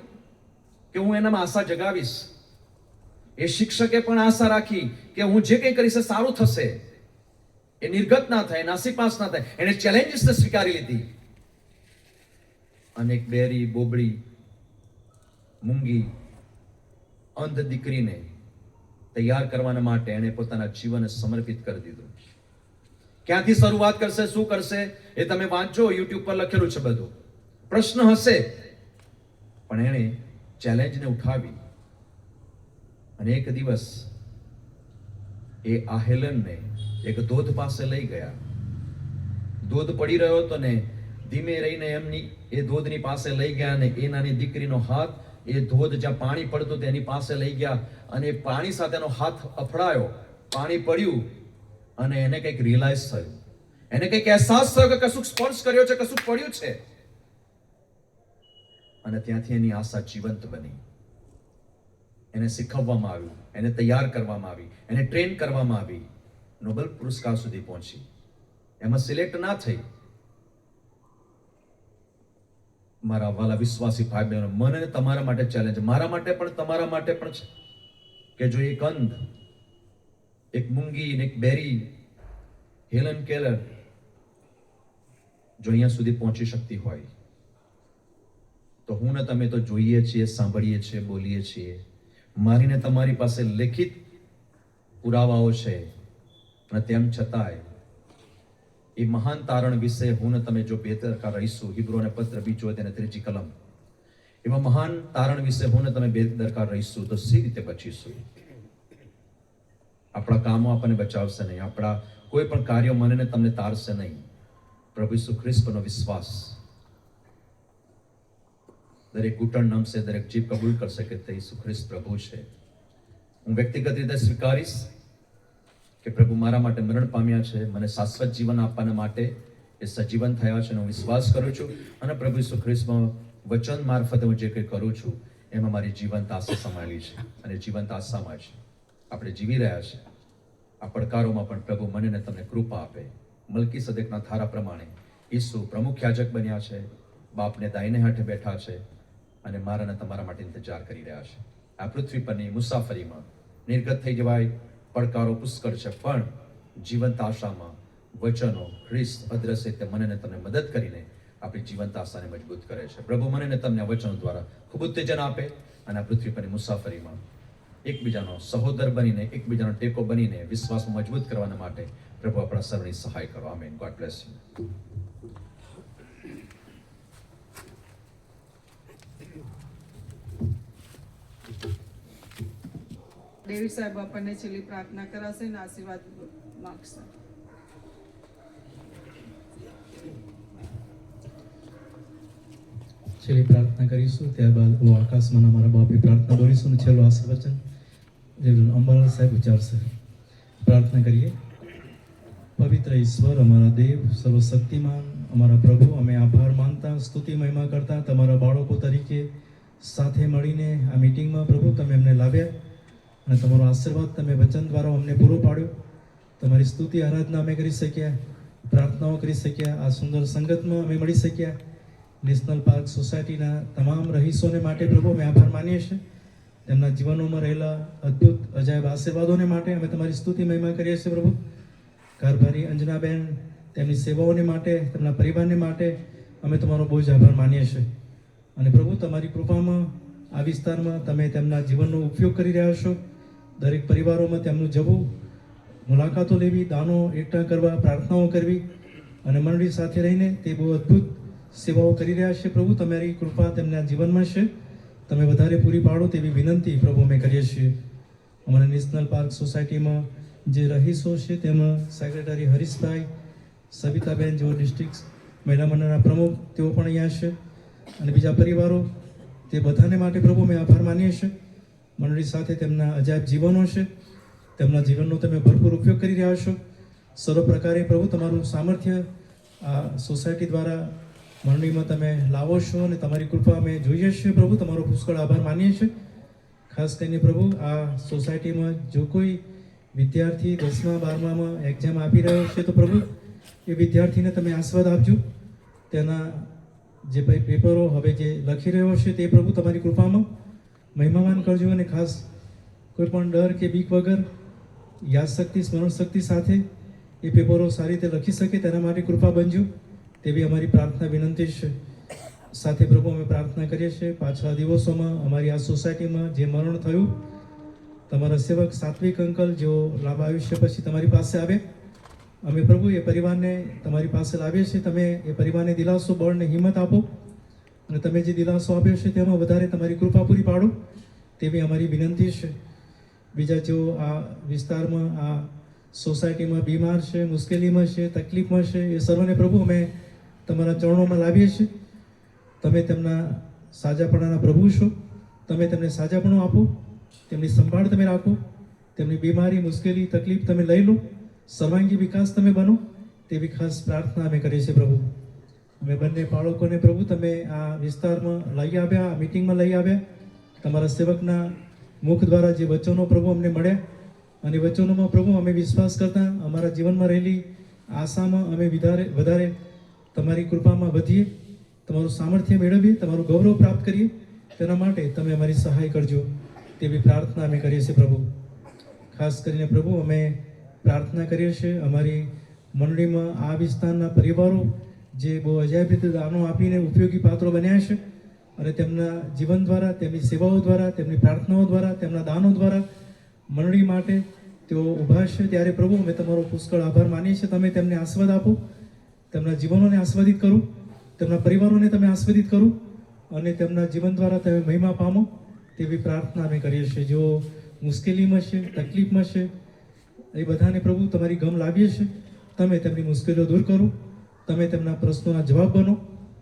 કે હું એનામાં આશા જગાવીશ. એ શિક્ષકે પણ આશા રાખી કે હું જે કંઈ કરીશ એ સારું થશે. એ નિર્ગત ના થાય, નાસીપાસ ના થાય. એને ચેલેન્જીસને સ્વીકારી લીધી. અને એક બેરી, બોબડી, મૂંગી, અંધ દીકરીને તૈયાર કરવાના માટે એણે પોતાના જીવનને સમર્પિત કરી દીધું. ક્યાંથી શરૂઆત કરશે, શું કરશે એ તમે વાંચો, યુટ્યુબ પર લખેલું છે બધું. પ્રશ્ન હશે પણ એણે ચેલેન્જને ઉઠાવી અને એક દિવસ એ આ હેલનને એક ધોધ પાસે લઈ ગયા. ધોધ પડી રહ્યો હતો ને ધીમે રહીને એમની એ ધોધની પાસે લઈ ગયા અને એ નાની દીકરીનો હાથ એ ધોધ જ્યાં પાણી પડતું તેની પાસે લઈ ગયા અને પાણી સાથેનો હાથ અફડાયો. પાણી પડ્યું અને એને કંઈક રિયલાઇઝ થયું, એને કંઈક અહેસાસ થયો કે કશુંક સ્પર્શ કર્યો છે, કશુંક પડ્યું છે. અને ત્યાંથી એની આશા જીવંત બની. એને શીખવવામાં આવ્યું, એને તૈયાર કરવામાં આવી, એને ટ્રેન કરવામાં આવી. નોબેલ પુરસ્કાર સુધી પહોંચી. એમાં સિલેક્ટ ના થઈ. મારા વાલા વિશ્વાસી ભાઈ બહેનો, મને તમારા માટે ચેલેન્જ, મારા માટે પણ તમારા માટે પણ છે કે જો એક અંધ, એક મૂંગી, એક બેરી, હેલન કેલર જો અહીંયા સુધી પહોંચી શકતી હોય તો હું ને તમે તો જોઈએ છીએ, સાંભળીએ છીએ, બોલીએ છીએ. મારીને તમારી પાસે લેખિત પુરાવાઓ છે અને તેમ છતાંય એ મહાન તારણ વિશે હું ને તમે જો બેદરકાર રહીશું, હિબ્રોને પત્ર બીજો તેને 3જી કલમ, એમાં મહાન તારણ વિશે હું ને તમે બેદરકાર રહીશું તો સી રીતે બચીશું? આપણા કામો આપણને બચાવશે નહીં, આપણા કોઈ પણ કાર્યો મને ને તમને તારશે નહીં. પ્રભુ ઈસુ ખ્રિસ્ત પરનો વિશ્વાસ, દરેક ઘૂંટણ નમશે, દરેક જીભ કબૂલ કરશે કે તે ઈસુ ખ્રિસ્ત પ્રભુ છે. હું વ્યક્તિગત રીતે સ્વીકારીશ કે પ્રભુ મારા માટે મરણ પામ્યા છે, મને શાશ્વત જીવન આપવાના માટે એ સજીવન થયા છે. હું વિશ્વાસ કરું છું અને પ્રભુ ઈસુ ખ્રિસ્તમાં વચન મારફતે હું જે કંઈ કરું છું એમાં મારી જીવંત આશા સમાયેલી છે. અને જીવંત આશામાં જ આપણે જીવી રહ્યા છે. આ પડકારોમાં પણ પ્રભુ મને ને તમને કૃપા આપે. મલ્કીસદેકના ધારા પ્રમાણે ઈસુ પ્રમુખ યાજક બન્યા છે, બાપને દાહિને હાથે બેઠા છે અને મારા ને તમારા માટે ઇંતજાર કરી રહ્યા છે. આ પૃથ્વી પરની મુસાફરીમાં નિર્ગત થઈ જવાય પડકારો પુષ્કળ છે, પણ જીવંત આશામાં વચનો ખ્રિસ્ત અદ્રશ્ય તે મને ને તમને મદદ કરીને આપણી જીવંત આશાને મજબૂત કરે છે. પ્રભુ મને ને તમને આ વચનો દ્વારા ખૂબ ઉત્તેજન આપે અને આ પૃથ્વી પરની મુસાફરીમાં એકબીજાનો સહોદર બનીને, એકબીજાનો ટેકો બનીને વિશ્વાસમાં મજબૂત કરવાના માટે પ્રભુ આપણા સર્વની સહાય કરો. Amen. God bless you. David સાહેબ આપણને છેલ્લી પ્રાર્થના કરાશે અને આશીર્વાદ માગશે. છેલ્લી પ્રાર્થના કરીશું, ત્યારબાદ હું આકાશમાં અમારા બાપી પ્રાર્થના બોલીશું અને છેલ્લું આશીર્વચન જે અંબાલાલ સાહેબ ઉચ્ચારશે. પ્રાર્થના કરીએ. પવિત્ર ઈશ્વર, અમારા દેવ, સર્વશક્તિમાન, અમારા પ્રભુ, અમે આભાર માનતા, સ્તુતિ મહિમા કરતા તમારા બાળકો તરીકે સાથે મળીને આ મીટિંગમાં પ્રભુ તમે અમને લાવ્યા અને તમારો આશીર્વાદ તમે વચન દ્વારા અમને પૂરો પાડ્યો. તમારી સ્તુતિ આરાધના અમે કરી શક્યા, પ્રાર્થનાઓ કરી શક્યા, આ સુંદર સંગતમાં અમે મળી શક્યા. નેશનલ પાર્ક સોસાયટીના તમામ રહીશોને માટે પ્રભુ અમે આભાર માનીએ છીએ. તેમના જીવનોમાં રહેલા અદ્ભુત અજાયબ આશીર્વાદોને માટે અમે તમારી સ્તુતિ મહિમા કરીએ છીએ પ્રભુ. કારભારી અંજનાબેન, તેમની સેવાઓને માટે, તેમના પરિવારને માટે અમે તમારો બહુ જ આભાર માનીએ છીએ. અને પ્રભુ તમારી કૃપામાં આ વિસ્તારમાં તમે તેમના જીવનનો ઉપયોગ કરી રહ્યા છો. દરેક પરિવારોમાં તેમનું જવું, મુલાકાતો લેવી, દાનો એકઠા કરવા, પ્રાર્થનાઓ કરવી અને મંડળી સાથે રહીને તે બહુ અદ્ભુત સેવાઓ કરી રહ્યા છે. પ્રભુ તમારી કૃપા તેમના જીવનમાં છે, તમે વધારે પૂરી પાડો તેવી વિનંતી પ્રભુ અમે કરીએ છીએ. અમારા નેશનલ પાર્ક સોસાયટીમાં જે રહીશો છે તેમાં સેક્રેટરી હરીશભાઈ, સવિતાબેન જેઓ ડિસ્ટ્રિક્ટ મહિલા મંડળના પ્રમુખ, તેઓ પણ અહીંયા છે અને બીજા પરિવારો, તે બધાને માટે પ્રભુ અમે આભાર માનીએ છીએ. મંડળી સાથે તેમના અજાયબ જીવનો છે, તેમના જીવનનો તમે ભરપૂર ઉપયોગ કરી રહ્યા છો. સર્વ પ્રકારે પ્રભુ તમારું સામર્થ્ય આ સોસાયટી દ્વારા મંડળીમાં તમે લાવો છો અને તમારી કૃપા અમે જોઈએ છીએ પ્રભુ. તમારો પુષ્કળ આભાર માનીએ છીએ. ખાસ કરીને પ્રભુ આ સોસાયટીમાં જો કોઈ વિદ્યાર્થી 10મા 12મામાં એક્ઝામ આપી રહ્યો છે તો પ્રભુ એ વિદ્યાર્થીને તમે આશીર્વાદ આપજો. તેના જે પેપરો હવે જે લખી રહ્યો છે તે પ્રભુ તમારી કૃપામાં મહિમાવાન કરજો અને ખાસ કોઈ પણ ડર કે બીક વગર યાદશક્તિ, સ્મરણ શક્તિ સાથે એ પેપરો સારી રીતે લખી શકે તેના માટે કૃપા બનજો તેવી અમારી પ્રાર્થના વિનંતી છે. સાથે પ્રભુ અમે પ્રાર્થના કરીએ છીએ પાછલા દિવસોમાં અમારી આ સોસાયટીમાં જે મરણ થયું, તમારા સેવક સાત્વિક અંકલ જેઓ લાંબા આયુષ્ય પછી તમારી પાસે આવે, અમે પ્રભુ એ પરિવારને તમારી પાસે લાવીએ છીએ. તમે એ પરિવારને દિલાસો, બળ ને હિંમત આપો અને તમે જે દિલાસો આપ્યો છે તેમાં વધારે તમારી કૃપા પૂરી પાડો તેવી અમારી વિનંતી છે. બીજા જેઓ આ વિસ્તારમાં, આ સોસાયટીમાં બીમાર છે, મુશ્કેલીમાં છે, તકલીફમાં છે, એ સર્વને પ્રભુ અમે તમારા ચરણોમાં લાવીએ છીએ. તમે તેમના સાજાપણાના પ્રભુ છો, તમે તેમને સાજાપણું આપો, તેમની સંભાળ તમે રાખો, તેમની બીમારી, મુશ્કેલી, તકલીફ તમે લઈ લો, સર્વાંગી વિકાસ તમે બનો તેવી ખાસ પ્રાર્થના અમે કરીએ છીએ પ્રભુ. અમે બંને બાળકોને પ્રભુ તમે આ વિસ્તારમાં લઈ આવ્યા, આ મિટિંગમાં લઈ આવ્યા. તમારા સેવકના મુખ દ્વારા જે વચનો પ્રભુ અમને મળ્યા અને વચનોમાં પ્રભુ અમે વિશ્વાસ કરતા અમારા જીવનમાં રહેલી આશામાં અમે વધારે તમારી કૃપામાં વધીએ, તમારું સામર્થ્ય મેળવીએ, તમારું ગૌરવ પ્રાપ્ત કરીએ. તેના માટે તમે અમારી સહાય કરજો તેવી પ્રાર્થના અમે કરીએ છીએ પ્રભુ. ખાસ કરીને પ્રભુ અમે પ્રાર્થના કરીએ છીએ અમારી મંડળીમાં આ વિસ્તારના પરિવારો જે બહુ અજાયબ રીતે દાનો આપીને ઉપયોગી પાત્રો બન્યા છે અને તેમના જીવન દ્વારા, તેમની સેવાઓ દ્વારા, તેમની પ્રાર્થનાઓ દ્વારા, તેમના દાનો દ્વારા મંડળી માટે તેઓ ઊભા છે. ત્યારે પ્રભુ અમે તમારો પુષ્કળ આભાર માનીએ છીએ. તમે તેમને આશીર્વાદ આપો, તેમના જીવનોને આસ્વાદિત કરો, તેમના પરિવારોને તમે આસ્વાદિત કરો અને તેમના જીવન દ્વારા તમે મહિમા પામો તેવી પ્રાર્થના અમે કરીએ છીએ. જેઓ મુશ્કેલીમાં છે, તકલીફમાં છે, એ બધાને પ્રભુ તમારી ગમ લાવીએ છીએ. તમે તેમની મુશ્કેલીઓ દૂર કરો, તમે તેમના પ્રશ્નોના જવાબ બનો,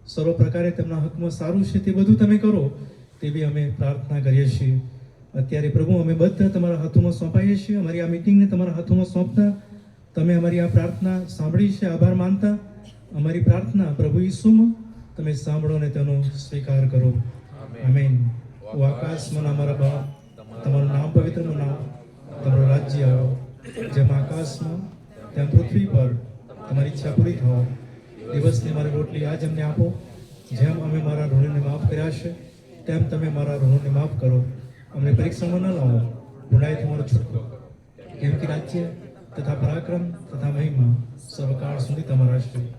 સર્વ પ્રકારે તેમના હકમાં સારું છે તે બધું તમે કરો તેવી અમે પ્રાર્થના કરીએ છીએ. અત્યારે પ્રભુ અમે બધા તમારા હાથોમાં સોંપાઈએ છીએ. અમારી આ મિટિંગને તમારા હાથોમાં સોંપતા તમે અમારી આ પ્રાર્થના સાંભળી છે, આભાર માનતા અમારી પ્રાર્થના પ્રભુ ઈસુમાં તમે સાંભળો અને તેનો સ્વીકાર કરો. આમેન. ઓ આકાશમાં અમારા બાપ, તમારું નામ પવિત્ર મનાવો, તમારું રાજ્ય આવો, જેમ આકાશમાં તેમ પૃથ્વી પર તમારી ઈચ્છા પૂરી થાઓ. દિવસની મારી રોટલી આજ અમને આપો, જેમ અમે મારા ઋણીને માફ કર્યા છે તેમ તમે મારા ઋણોને માફ કરો. અમને પરીક્ષામાં ન લાવો, બુરાઈથી મારો છૂટકો, કેમ કે રાજ્ય તથા પરાક્રમ તથા મહિમા સર્વકાળ સુધી તમારા છે.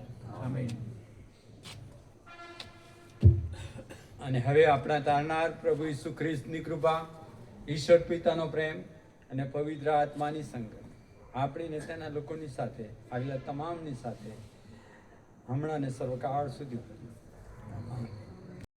અને હવે આપણા તારનાર પ્રભુ ઈસુ ખ્રિસ્તની કૃપા, ઈશ્વર પિતાનો પ્રેમ અને પવિત્ર આત્માની સંગત આપણી ને તેના લોકોની સાથે આવેલા તમામની સાથે હમણાં ને સર્વકાળ સુધી.